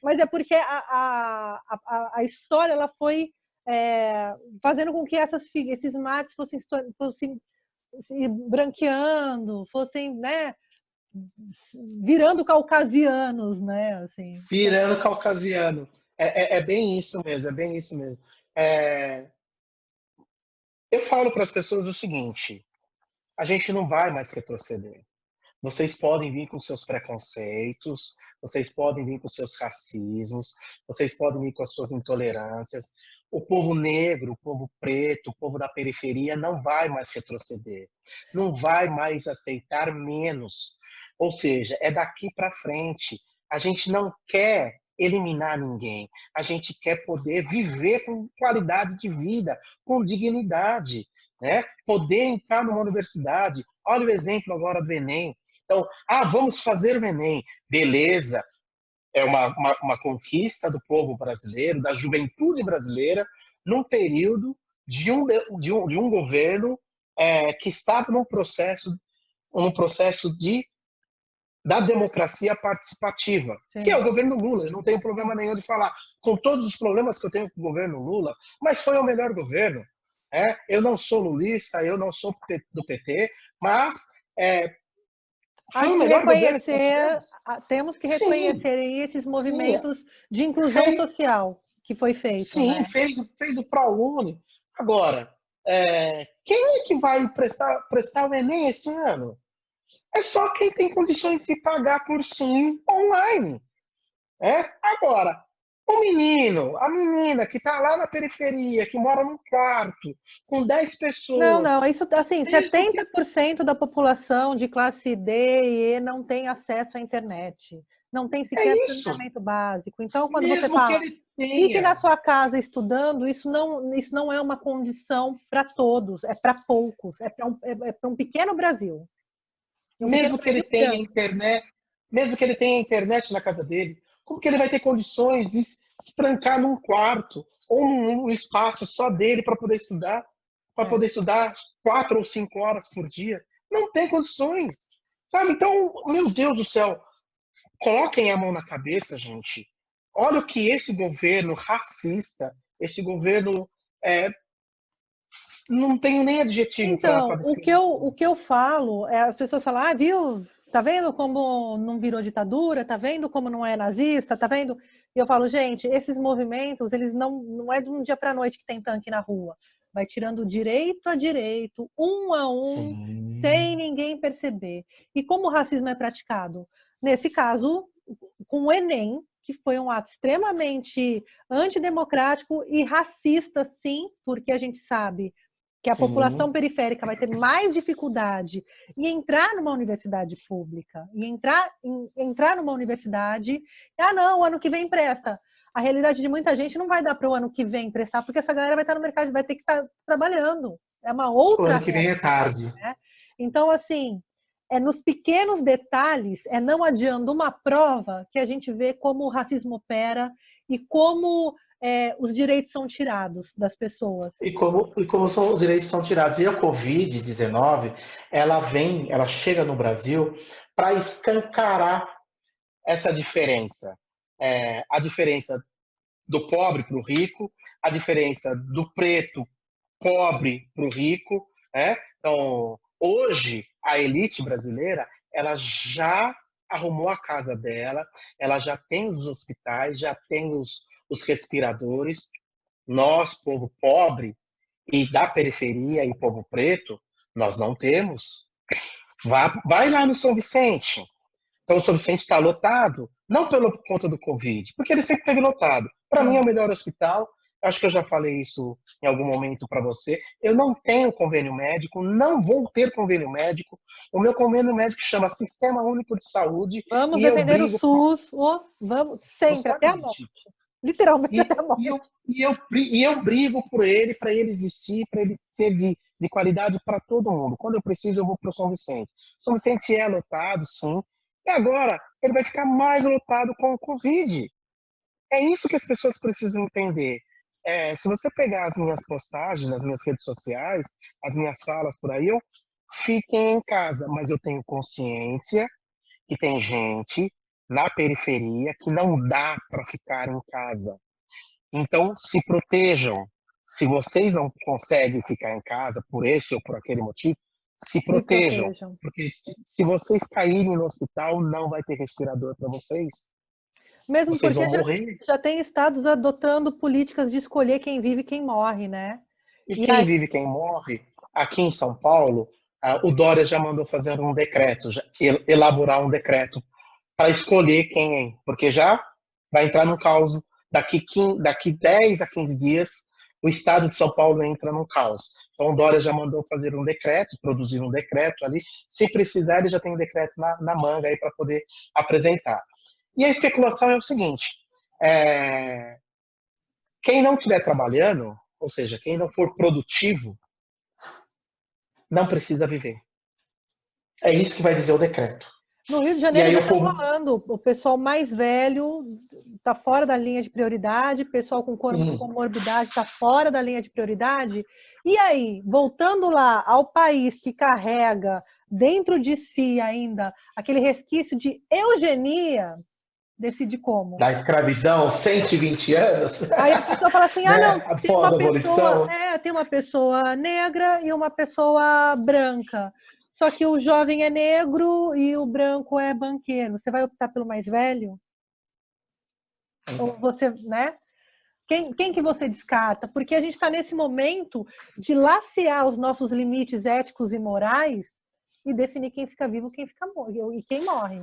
Mas é porque a história ela foi fazendo com que esses mares fossem se branqueando, fossem, né, virando caucasianos, né? Assim. Virando caucasiano. É bem isso mesmo, é bem isso mesmo. É, eu falo para as pessoas o seguinte: a gente não vai mais retroceder. Vocês podem vir com seus preconceitos, vocês podem vir com seus racismos, vocês podem vir com as suas intolerâncias. O povo negro, o povo preto, o povo da periferia não vai mais retroceder, não vai mais aceitar menos. Ou seja, é daqui para frente. A gente não quer eliminar ninguém, a gente quer poder viver com qualidade de vida, com dignidade, né? Poder entrar numa universidade. Olha o exemplo agora do Enem. Então, vamos fazer o Enem. Beleza, é uma conquista do povo brasileiro, da juventude brasileira, num período de um governo que estava num processo da democracia participativa, que é Sim. o governo Lula. Eu não tenho problema nenhum de falar, com todos os problemas que eu tenho com o governo Lula, mas foi o melhor governo. Eu não sou lulista, eu não sou do PT, mas Há foi de o se melhor governo que nós reconhecer, tivemos. temos que Sim, reconhecer aí esses sim, movimentos de inclusão fez, social que foi feito, sim, né? fez o ProUni. Agora, quem é que vai prestar o Enem esse ano? É só quem tem condições de pagar cursinho online. Agora, o menino, a menina que está lá na periferia, que mora num quarto, com 10 Não, pessoas, não, isso assim, mesmo que 70% da população de classe D e E não tem acesso à internet, não tem sequer é isso, saneamento básico. Então, quando você mesmo que fala, ele fique na tenha, sua casa estudando, isso não é uma condição para todos, é para poucos, é para um pequeno Brasil. Um pequeno mesmo que ele Brasil tenha branco. internet, mesmo que ele tenha internet na casa dele, como que ele vai ter condições de se trancar num quarto ou num espaço só dele para É. poder estudar 4 ou 5 horas por dia? Não tem condições, sabe? Então, meu Deus do céu, coloquem a mão na cabeça, gente. Olha o que esse governo racista, esse governo, não tenho nem adjetivo para Então, descrever. o que eu falo é as pessoas falam, viu? Tá vendo como não virou ditadura? Tá vendo como não é nazista? Tá vendo? E eu falo, gente, esses movimentos, eles não é de um dia para a noite que tem tanque na rua. Vai tirando direito a direito, um a um, sem Sim, ninguém perceber. E como o racismo é praticado? Nesse caso, com o Enem, que foi um ato extremamente antidemocrático e racista, sim, porque a gente sabe que a sim. população periférica vai ter mais dificuldade em entrar numa universidade pública, entrar numa universidade, não, ano que vem presta. A realidade de muita gente não vai dar para o ano que vem prestar, porque essa galera vai estar no mercado, vai ter que estar trabalhando. É uma O outra ano que vem é realidade, tarde. né? Então, assim, é nos pequenos detalhes, é não adiando uma prova que a gente vê como o racismo opera e como os direitos são tirados das pessoas. E como os direitos são tirados. E a Covid-19, ela chega no Brasil para escancarar essa diferença. A diferença do pobre para o rico, a diferença do preto pobre para o rico, né? Então, hoje, a elite brasileira, ela já arrumou a casa dela, ela já tem os hospitais, já tem os respiradores. Nós, povo pobre e da periferia e povo preto, nós não temos. Vai lá no São Vicente. Então, o São Vicente está lotado, não pela conta do Covid, porque ele sempre esteve lotado. Para mim, é o melhor hospital. Acho que eu já falei isso em algum momento para você. Eu não tenho convênio médico, não vou ter convênio médico. O meu convênio médico chama Sistema Único de Saúde. Vamos E eu defender o brigo SUS, vamos sempre, até a morte. justamente. Literalmente E, até a morte. eu brigo por ele, para ele existir, para ele ser de qualidade para todo mundo. Quando eu preciso, eu vou para o São Vicente. São Vicente é lotado, sim. E agora ele vai ficar mais lotado com o Covid. É isso que as pessoas precisam entender. Se você pegar as minhas postagens nas minhas redes sociais, as minhas falas por aí, eu fiquem em casa, mas eu tenho consciência que tem gente na periferia que não dá para ficar em casa. Então, se protejam. Se vocês não conseguem ficar em casa por esse ou por aquele motivo, se protejam. Porque se vocês caírem no hospital, não vai ter respirador para vocês. Mesmo Vocês porque vão morrer. já tem estados adotando políticas de escolher quem vive e quem morre, né? E quem vive, quem morre, aqui em São Paulo, o Dória já mandou fazer um decreto, elaborar um decreto para escolher quem, porque já vai entrar no caos. Daqui 10 a 15 dias, o estado de São Paulo entra no caos. Então, o Dória já mandou fazer um decreto, produzir um decreto ali. Se precisar, ele já tem um decreto na manga aí para poder apresentar. E a especulação é o seguinte: quem não estiver trabalhando, ou seja, quem não for produtivo, não precisa viver. É isso que vai dizer o decreto. No Rio de Janeiro já está falando, o pessoal mais velho está fora da linha de prioridade, o pessoal com comorbidade está fora da linha de prioridade. E aí, voltando lá ao país que carrega dentro de si ainda aquele resquício de eugenia, decide como? Da escravidão, 120 anos. Aí a pessoa fala assim, né? não, tem uma pessoa negra e uma pessoa branca. Só que o jovem é negro e o branco é banqueiro. Você vai optar pelo mais velho? Ou você, né? Quem que você descarta? Porque a gente está nesse momento de lacear os nossos limites éticos e morais e definir quem fica vivo, quem fica e quem morre.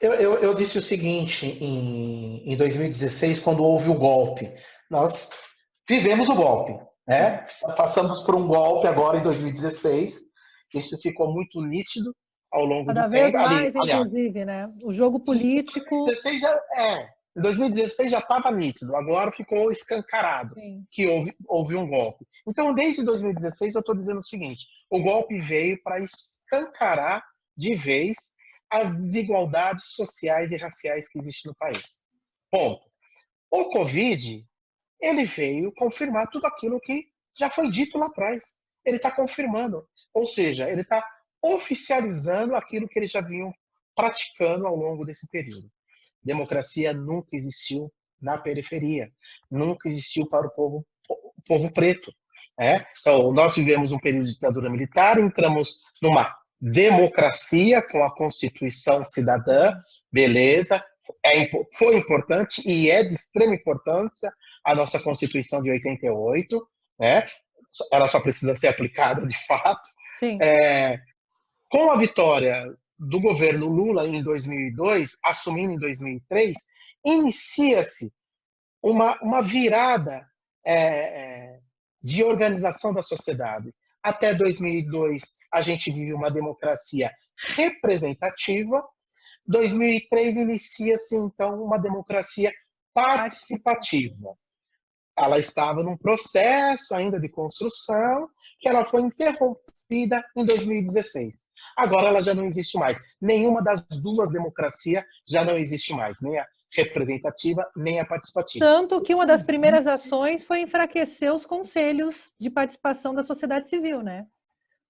Eu disse o seguinte em 2016, quando houve o golpe. Nós vivemos o golpe, né? Passamos por um golpe agora em 2016. Isso ficou muito nítido ao longo do tempo. Cada vez mais, inclusive, né? O jogo político... Em 2016 já estava nítido, agora ficou escancarado. Sim. Que houve um golpe. Então, desde 2016, eu estou dizendo o seguinte: o golpe veio para escancarar de vez as desigualdades sociais e raciais que existem no país. Ponto. O Covid, ele veio confirmar tudo aquilo que já foi dito lá atrás. Ele está confirmando. Ou seja, ele está oficializando aquilo que eles já vinham praticando ao longo desse período. Democracia nunca existiu na periferia, nunca existiu para o povo preto. Então, nós vivemos um período de ditadura militar, entramos numa democracia com a Constituição Cidadã, beleza, foi importante e é de extrema importância a nossa Constituição de 88, né? Ela só precisa ser aplicada de fato. Com a vitória do governo Lula em 2002, assumindo em 2003, inicia-se uma virada de organização da sociedade. Até 2002, a gente vive uma democracia representativa. 2003 inicia-se, então, uma democracia participativa. Ela estava num processo ainda de construção, que ela foi interrompida em 2016. Agora ela já não existe mais. Nenhuma das duas democracias já não existe mais. Nem a representativa nem a participativa. Tanto que uma das primeiras ações foi enfraquecer os conselhos de participação da sociedade civil, né?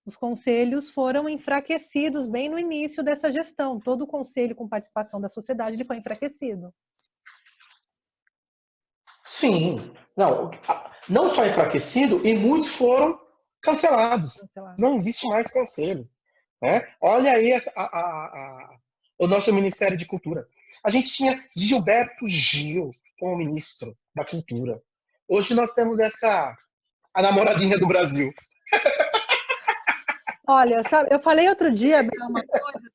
Os conselhos foram enfraquecidos bem no início dessa gestão. Todo o conselho com participação da sociedade ele foi enfraquecido. Sim, não só enfraquecido, e muitos foram cancelados. Não existe mais conselho. Né? Olha aí o nosso Ministério de Cultura. A gente tinha Gilberto Gil como ministro da Cultura. Hoje nós temos a namoradinha do Brasil. Olha, sabe, eu falei outro dia, Bel, uma coisa.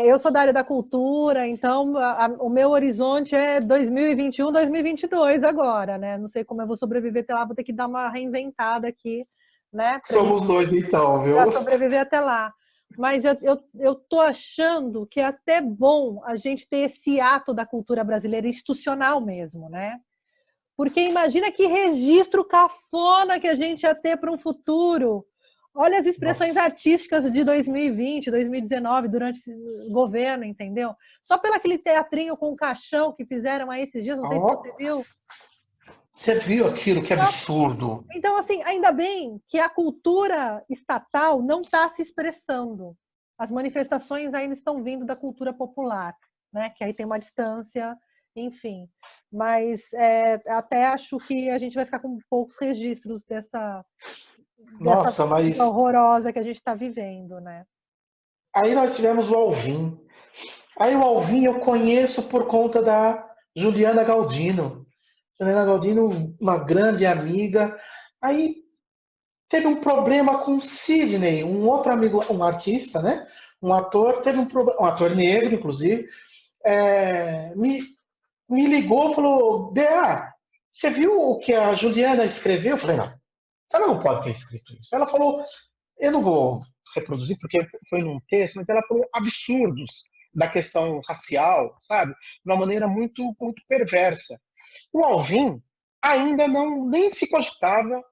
Eu sou da área da cultura, então o meu horizonte é 2021, 2022 agora, né? Não sei como eu vou sobreviver até lá, vou ter que dar uma reinventada aqui, né? Somos dois então, viu? Para sobreviver até lá. Mas eu tô achando que é até bom a gente ter esse ato da cultura brasileira institucional mesmo, né? Porque imagina que registro cafona que a gente ia ter para um futuro. Olha as expressões artísticas de 2020, 2019, durante o governo, entendeu? Só pelo aquele teatrinho com o caixão que fizeram aí esses dias, não sei se você viu. Você viu aquilo? Que absurdo. Então, assim, ainda bem que a cultura estatal não está se expressando. As manifestações ainda estão vindo da cultura popular, né? Que aí tem uma distância, enfim. Mas até acho que a gente vai ficar com poucos registros dessa coisa horrorosa que a gente está vivendo, né? Aí nós tivemos o Alvin. Aí o Alvin eu conheço por conta da Juliana Galdino. Juliana Galdino, uma grande amiga. Aí teve um problema com o Sidney, um outro amigo, um artista, né? Um ator, teve um problema, um ator negro, inclusive, me ligou e falou: Bea, você viu o que a Juliana escreveu? Eu falei: não, ela não pode ter escrito isso. Ela falou, eu não vou reproduzir porque foi num texto, mas ela falou absurdos da questão racial, sabe? De uma maneira muito, muito perversa. O Alvin ainda nem se cogitava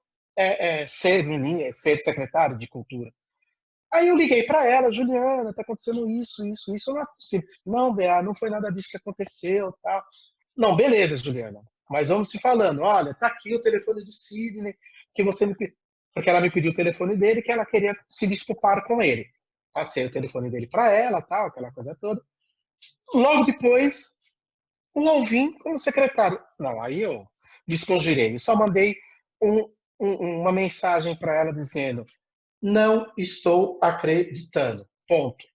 ser secretário de cultura. Aí eu liguei para ela: Juliana, tá acontecendo isso, não é possível. Não, Bea, não foi nada disso que aconteceu, tá? Não, beleza, Juliana, mas vamos se falando. Olha, tá aqui o telefone do Sidney, que você me pediu, porque ela me pediu o telefone dele, que ela queria se desculpar com ele. Passei o telefone dele para ela, tal, aquela coisa toda. Logo depois, o Alvin como secretário. Não, aí eu desconjurei. Eu só mandei uma mensagem para ela dizendo: não estou acreditando. Ponto.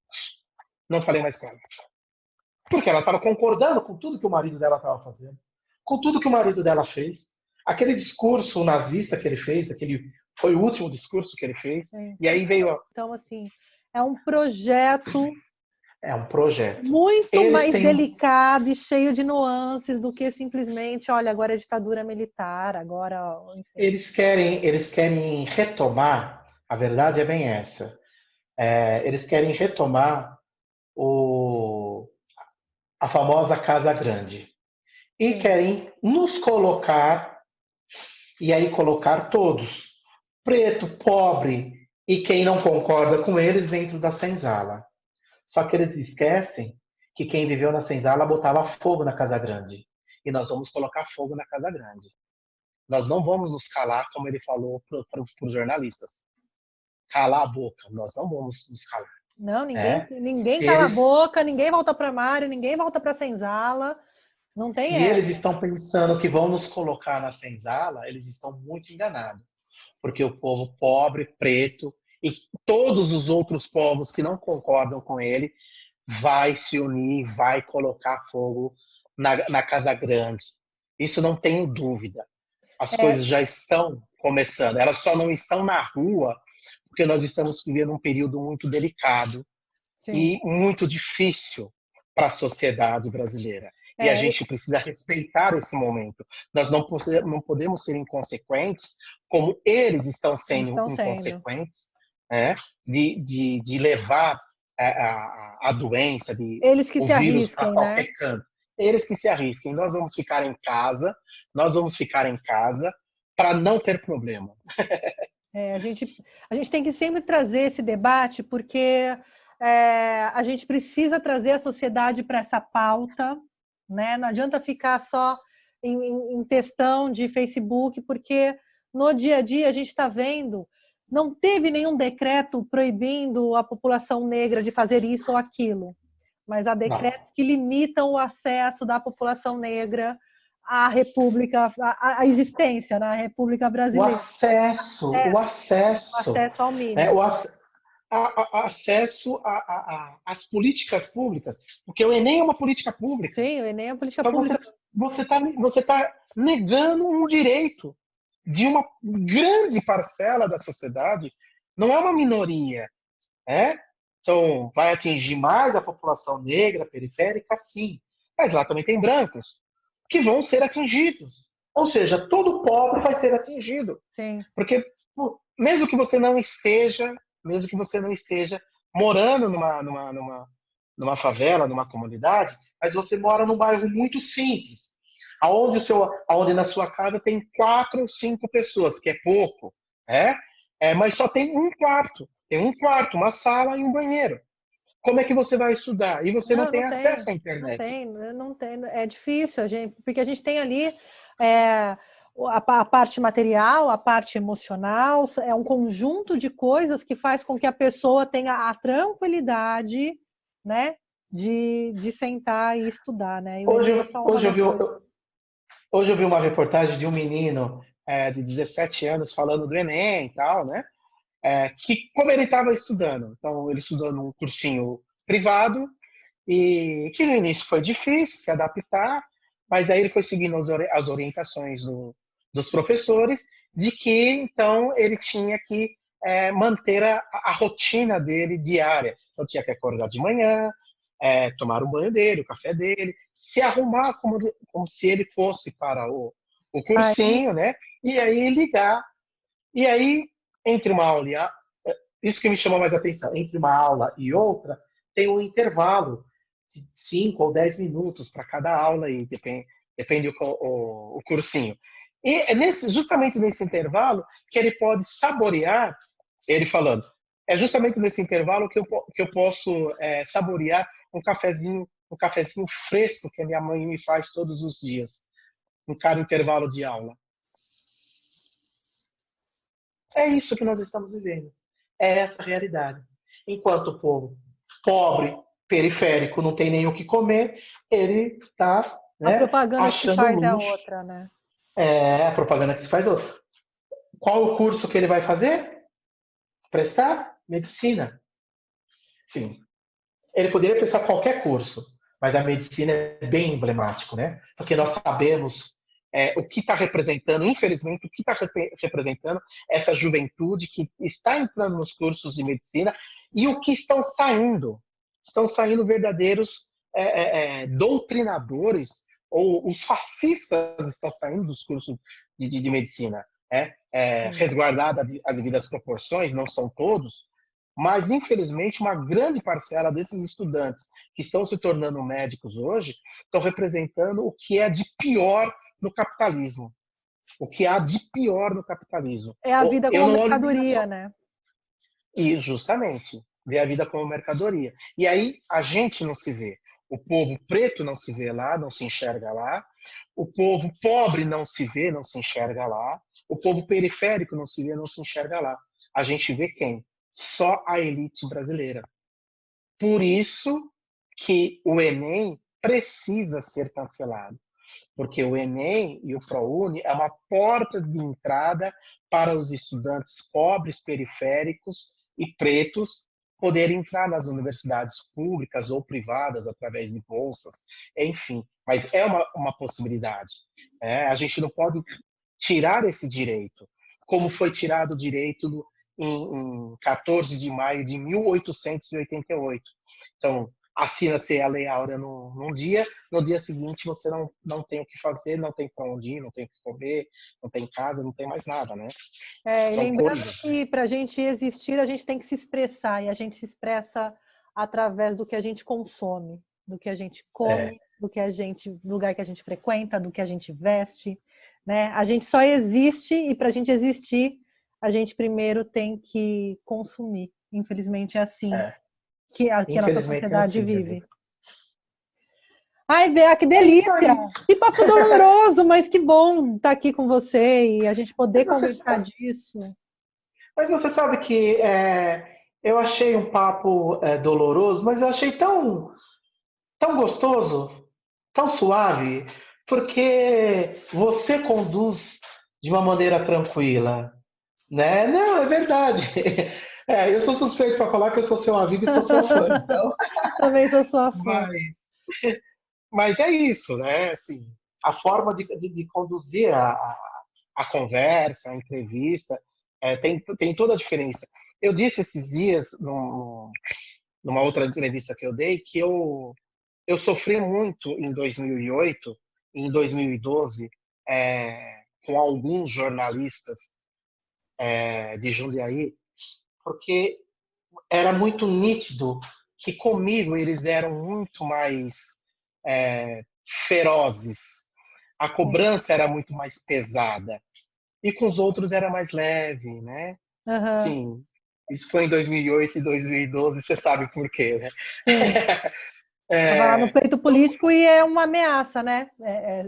Não falei mais com ela. Porque ela estava concordando com tudo que o marido dela estava fazendo, com tudo que o marido dela fez. Aquele discurso nazista que ele fez, foi o último discurso que ele fez. Sim. E aí veio. Então, assim, é um projeto. É um projeto. Muito mais delicado e cheio de nuances do que simplesmente, olha, agora é ditadura militar, agora. Enfim. Eles querem retomar, a verdade é bem essa. Eles querem retomar a famosa Casa Grande. E querem nos colocar, e aí colocar todos, preto, pobre e quem não concorda com eles, dentro da senzala. Só que eles esquecem que quem viveu na senzala botava fogo na Casa Grande. E nós vamos colocar fogo na Casa Grande. Nós não vamos nos calar, como ele falou para os jornalistas. Calar a boca, nós não vamos nos calar. Não, ninguém cala a boca, ninguém volta para Mário, ninguém volta para a senzala. Não tem Se eles estão pensando que vão nos colocar na senzala, eles estão muito enganados. Porque o povo pobre, preto e todos os outros povos que não concordam com ele vai se unir, vai colocar fogo na Casa Grande. Isso não tenho dúvida. As coisas já estão começando. Elas só não estão na rua porque nós estamos vivendo um período muito delicado. Sim. E muito difícil para a sociedade brasileira. E a gente precisa respeitar esse momento. Nós não podemos ser inconsequentes, como eles estão sendo inconsequentes, né? de levar a doença, o vírus para qualquer canto. Eles que se arrisquem. Nós vamos ficar em casa para não ter problema. A gente tem que sempre trazer esse debate, porque a gente precisa trazer a sociedade para essa pauta, né? Não adianta ficar só em textão de Facebook, porque no dia a dia a gente está vendo, não teve nenhum decreto proibindo a população negra de fazer isso ou aquilo, mas há decretos que limitam o acesso da população negra à República, à existência na República O Brasileira. acesso, o O acesso, acesso ao né? mínimo. Acesso às políticas públicas, porque o Enem é uma política pública. Sim, o Enem é uma política Então pública. você tá negando um direito de uma grande parcela da sociedade, não é uma minoria, né? Então, vai atingir mais a população negra, periférica, sim. Mas lá também tem brancos que vão ser atingidos. Ou seja, todo pobre vai ser atingido. Sim. Porque mesmo que você não esteja, mesmo que você não esteja morando numa favela, numa comunidade, mas você mora num bairro muito simples, aonde na sua casa tem 4 ou 5 pessoas, que é pouco, mas só tem um quarto. Tem um quarto, uma sala e um banheiro. Como é que você vai estudar? E você não tem acesso à internet. Não tem, é difícil, porque a gente tem ali a parte material, a parte emocional, é um conjunto de coisas que faz com que a pessoa tenha a tranquilidade, né, de sentar e estudar, né? E Hoje eu vi uma reportagem de um menino de 17 anos falando do Enem e tal, né? Que como ele estava estudando, então ele estudou num cursinho privado e que no início foi difícil se adaptar, mas aí ele foi seguindo as orientações dos professores de que então ele tinha que manter a rotina dele diária. Então tinha que acordar de manhã, tomar o banho dele, o café dele, se arrumar como se ele fosse para o cursinho, né? E aí ligar. E aí, entre uma aula isso que me chamou mais atenção, entre uma aula e outra, tem um intervalo de 5 ou 10 minutos para cada aula, e depende o cursinho. E é justamente nesse intervalo que ele pode saborear, ele falando, é justamente nesse intervalo que eu posso saborear um cafezinho fresco que a minha mãe me faz todos os dias, em cada intervalo de aula. É isso que nós estamos vivendo. É essa a realidade. Enquanto o povo pobre, periférico, não tem nem o que comer, ele está a propaganda que se achando faz é luxo. outra, né? É a propaganda que se faz outra. Qual o curso que ele vai fazer? Prestar? Medicina. Sim. Ele poderia prestar qualquer curso, mas a medicina é bem emblemático, né? Porque nós sabemos o que está representando, infelizmente, o que está representando essa juventude que está entrando nos cursos de medicina e o que estão saindo. Estão saindo verdadeiros doutrinadores, ou os fascistas estão saindo dos cursos de medicina. Resguardada as devidas proporções, não são todos, mas, infelizmente, uma grande parcela desses estudantes que estão se tornando médicos hoje estão representando o que é de pior no capitalismo. O que há de pior no capitalismo. É a vida Eu como não olho mercadoria, né? E, justamente, vê a vida como mercadoria. E aí a gente não se vê. O povo preto não se vê lá, não se enxerga lá. O povo pobre não se vê, não se enxerga lá. O povo periférico não se vê, não se enxerga lá. A gente vê quem? Só a elite brasileira. Por isso que o Enem precisa ser cancelado. Porque o Enem e o ProUni é uma porta de entrada para os estudantes pobres, periféricos e pretos poderem entrar nas universidades públicas ou privadas através de bolsas, enfim. Mas é uma possibilidade. A gente não pode tirar esse direito, como foi tirado o direito em 14 de maio de 1888. Então, assina-se a Lei Áurea num dia, no dia seguinte você não tem o que fazer, não tem para onde ir, não tem o que comer, não tem casa, não tem mais nada, né? E São lembrando coisas. que para a gente existir, a gente tem que se expressar, e a gente se expressa através do que a gente consome, do que a gente come, do lugar que a gente frequenta, do que a gente veste, né? A gente só existe, e para a gente existir, a gente primeiro tem que consumir. Infelizmente é assim que a nossa Infelizmente é sociedade assim, vive. Ai, Bea, que É isso delícia! aí. Que papo doloroso, mas que bom estar aqui com você e a gente poder Mas você, conversar disso. mas você sabe que eu achei um papo doloroso, mas eu achei tão gostoso, tão suave, porque você conduz de uma maneira tranquila, né? Não, é verdade. Eu sou suspeito para falar que eu sou seu amigo e sou seu fã, então, Também sou sua fã. mas, mas é isso, né? Assim, a forma de conduzir a conversa, a entrevista, tem toda a diferença. Eu disse esses dias, numa outra entrevista que eu dei, que eu sofri muito em 2008 e em 2012 com alguns jornalistas de Jundiaí, porque era muito nítido que comigo eles eram muito mais ferozes. A Sim. cobrança era muito mais pesada. E com os outros era mais leve, né? Aham, Sim, isso foi em 2008 e 2012, você sabe por quê, né? sim. Estava lá no É, pleito então, político e é uma ameaça, né?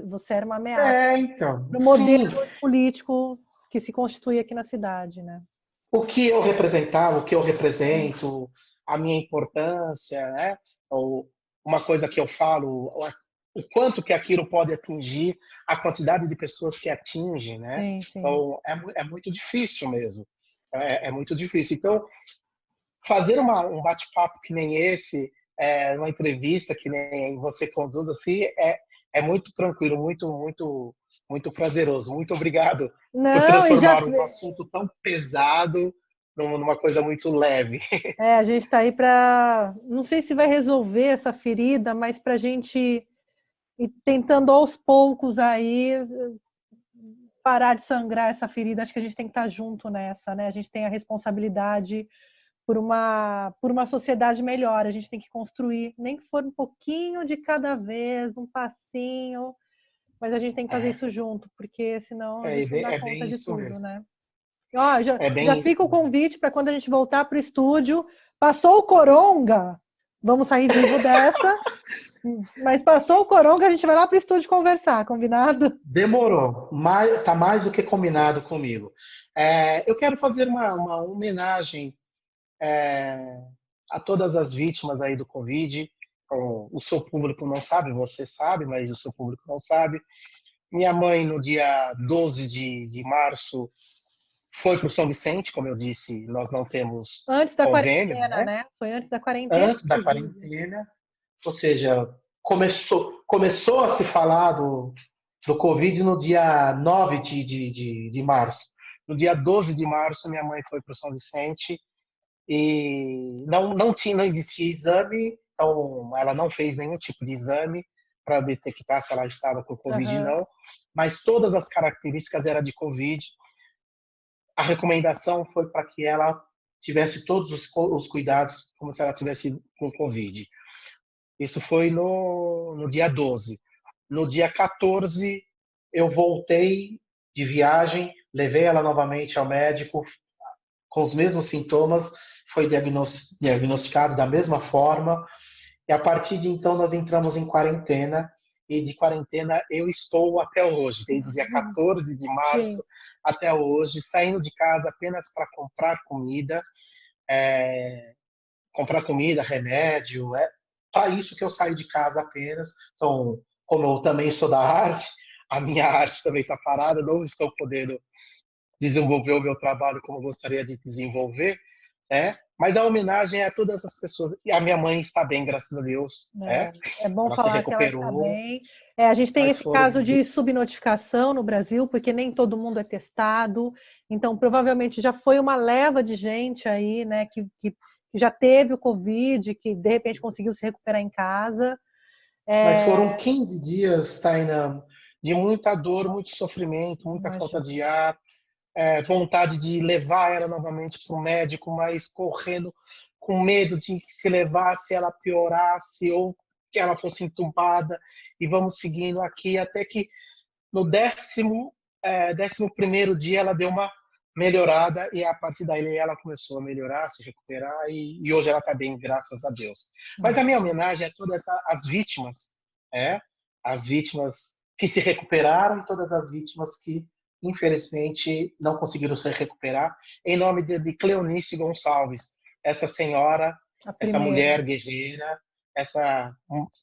Você era uma ameaça então, para o sim, modelo político que se constitui aqui na cidade, né? o que eu representava, o que eu represento, a minha importância, né? Ou uma coisa que eu falo, o quanto que aquilo pode atingir a quantidade de pessoas que atinge, né? Sim, sim. Então, é muito difícil mesmo. É muito difícil. Então, fazer um bate-papo que nem esse, uma entrevista que nem você conduz assim, é muito tranquilo, muito prazeroso. Muito obrigado por Não, e já transformar um assunto tão pesado numa coisa muito leve. a gente está aí para, não sei se vai resolver essa ferida, mas para a gente ir tentando aos poucos aí parar de sangrar essa ferida. Acho que a gente tem que estar junto nessa, né? A gente tem a responsabilidade por uma sociedade melhor. A gente tem que construir, nem que for um pouquinho de cada vez, um passinho, mas a gente tem que fazer É, isso junto, porque senão a gente não dá é conta bem de isso tudo, mesmo. né? Ó, É já bem fica isso o mesmo. convite para quando a gente voltar para o estúdio. Passou o coronga, vamos sair vivo dessa. Mas passou o coronga, a gente vai lá para o estúdio conversar, combinado? Demorou, tá mais do que combinado comigo. Eu quero fazer uma homenagem a todas as vítimas aí do Covid. O seu público não sabe, você sabe, mas o seu público não sabe. Minha mãe, no dia 12 de março, foi para o São Vicente, como eu disse, nós não temos Antes da convênio, quarentena, né? né? Foi antes da quarentena, Antes da inclusive. quarentena, ou seja, começou a se falar do Covid no dia 9 de março. No dia 12 de março, minha mãe foi para o São Vicente e não existia exame, então ela não fez nenhum tipo de exame para detectar se ela estava com Covid ou Aham. não, mas todas as características eram de Covid. A recomendação foi para que ela tivesse todos os cuidados como se ela tivesse com Covid. Isso foi no dia 12. No dia 14, eu voltei de viagem, levei ela novamente ao médico com os mesmos sintomas, foi diagnosticado da mesma forma, e a partir de então nós entramos em quarentena, e de quarentena eu estou até hoje, desde o dia 14 de Sim. março até hoje, saindo de casa apenas para comprar comida, remédio, para isso que eu saio de casa apenas. Então, como eu também sou da arte, a minha arte também está parada, não estou podendo desenvolver o meu trabalho como eu gostaria de desenvolver, mas a homenagem é a todas as pessoas. E a minha mãe está bem, graças a Deus. É bom Ela se falar que ela está recuperou, bem. A gente tem mas esse caso foram. de subnotificação no Brasil, porque nem todo mundo é testado. Então, provavelmente já foi uma leva de gente aí, né, que já teve o Covid, que de repente conseguiu se recuperar em casa. Mas foram 15 dias, Tainá, de muita dor, muito sofrimento, muita falta Imagina. de ar, vontade de levar ela novamente para o médico, mas correndo com medo de que se levasse ela piorasse ou que ela fosse entubada, e vamos seguindo aqui até que no 11º dia ela deu uma melhorada e a partir daí ela começou a melhorar, a se recuperar e hoje ela está bem, graças a Deus. Mas a minha homenagem é todas as vítimas as vítimas que se recuperaram e todas as vítimas que, infelizmente, não conseguiram se recuperar, em nome de Cleonice Gonçalves, essa senhora, essa mulher guerreira, essa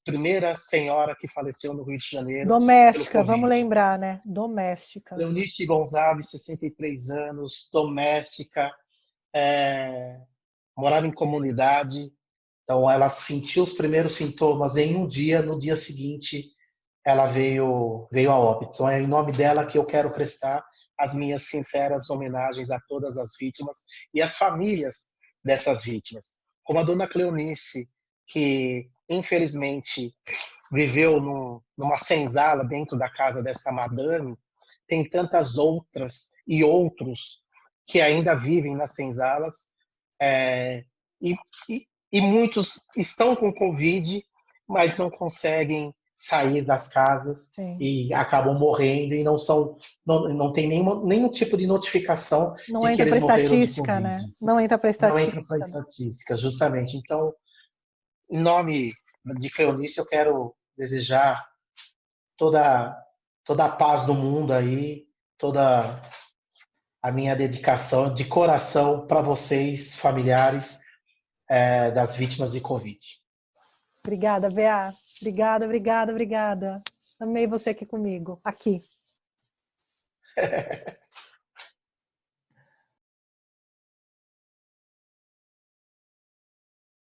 primeira senhora que faleceu no Rio de Janeiro pelo Doméstica, Covid. vamos lembrar, né? Doméstica. Cleonice Gonçalves, 63 anos, doméstica, morava em comunidade, então ela sentiu os primeiros sintomas em um dia, no dia seguinte ela veio a óbito. Então é em nome dela que eu quero prestar as minhas sinceras homenagens a todas as vítimas e as famílias dessas vítimas. Como a dona Cleonice, que infelizmente viveu numa senzala dentro da casa dessa madame, tem tantas outras e outros que ainda vivem nas senzalas, e, e muitos estão com Covid, mas não conseguem sair das casas. Sim. E acabam morrendo e não tem nenhum tipo de notificação não de que eles morreram de Covid. Né? Não entra para estatística. Não entra para estatística, justamente. Então, em nome de Cleonice, eu quero desejar toda a paz do mundo aí, toda a minha dedicação de coração para vocês, familiares das vítimas de Covid. Obrigada, Bea. Obrigada. Amei você aqui comigo. Aqui.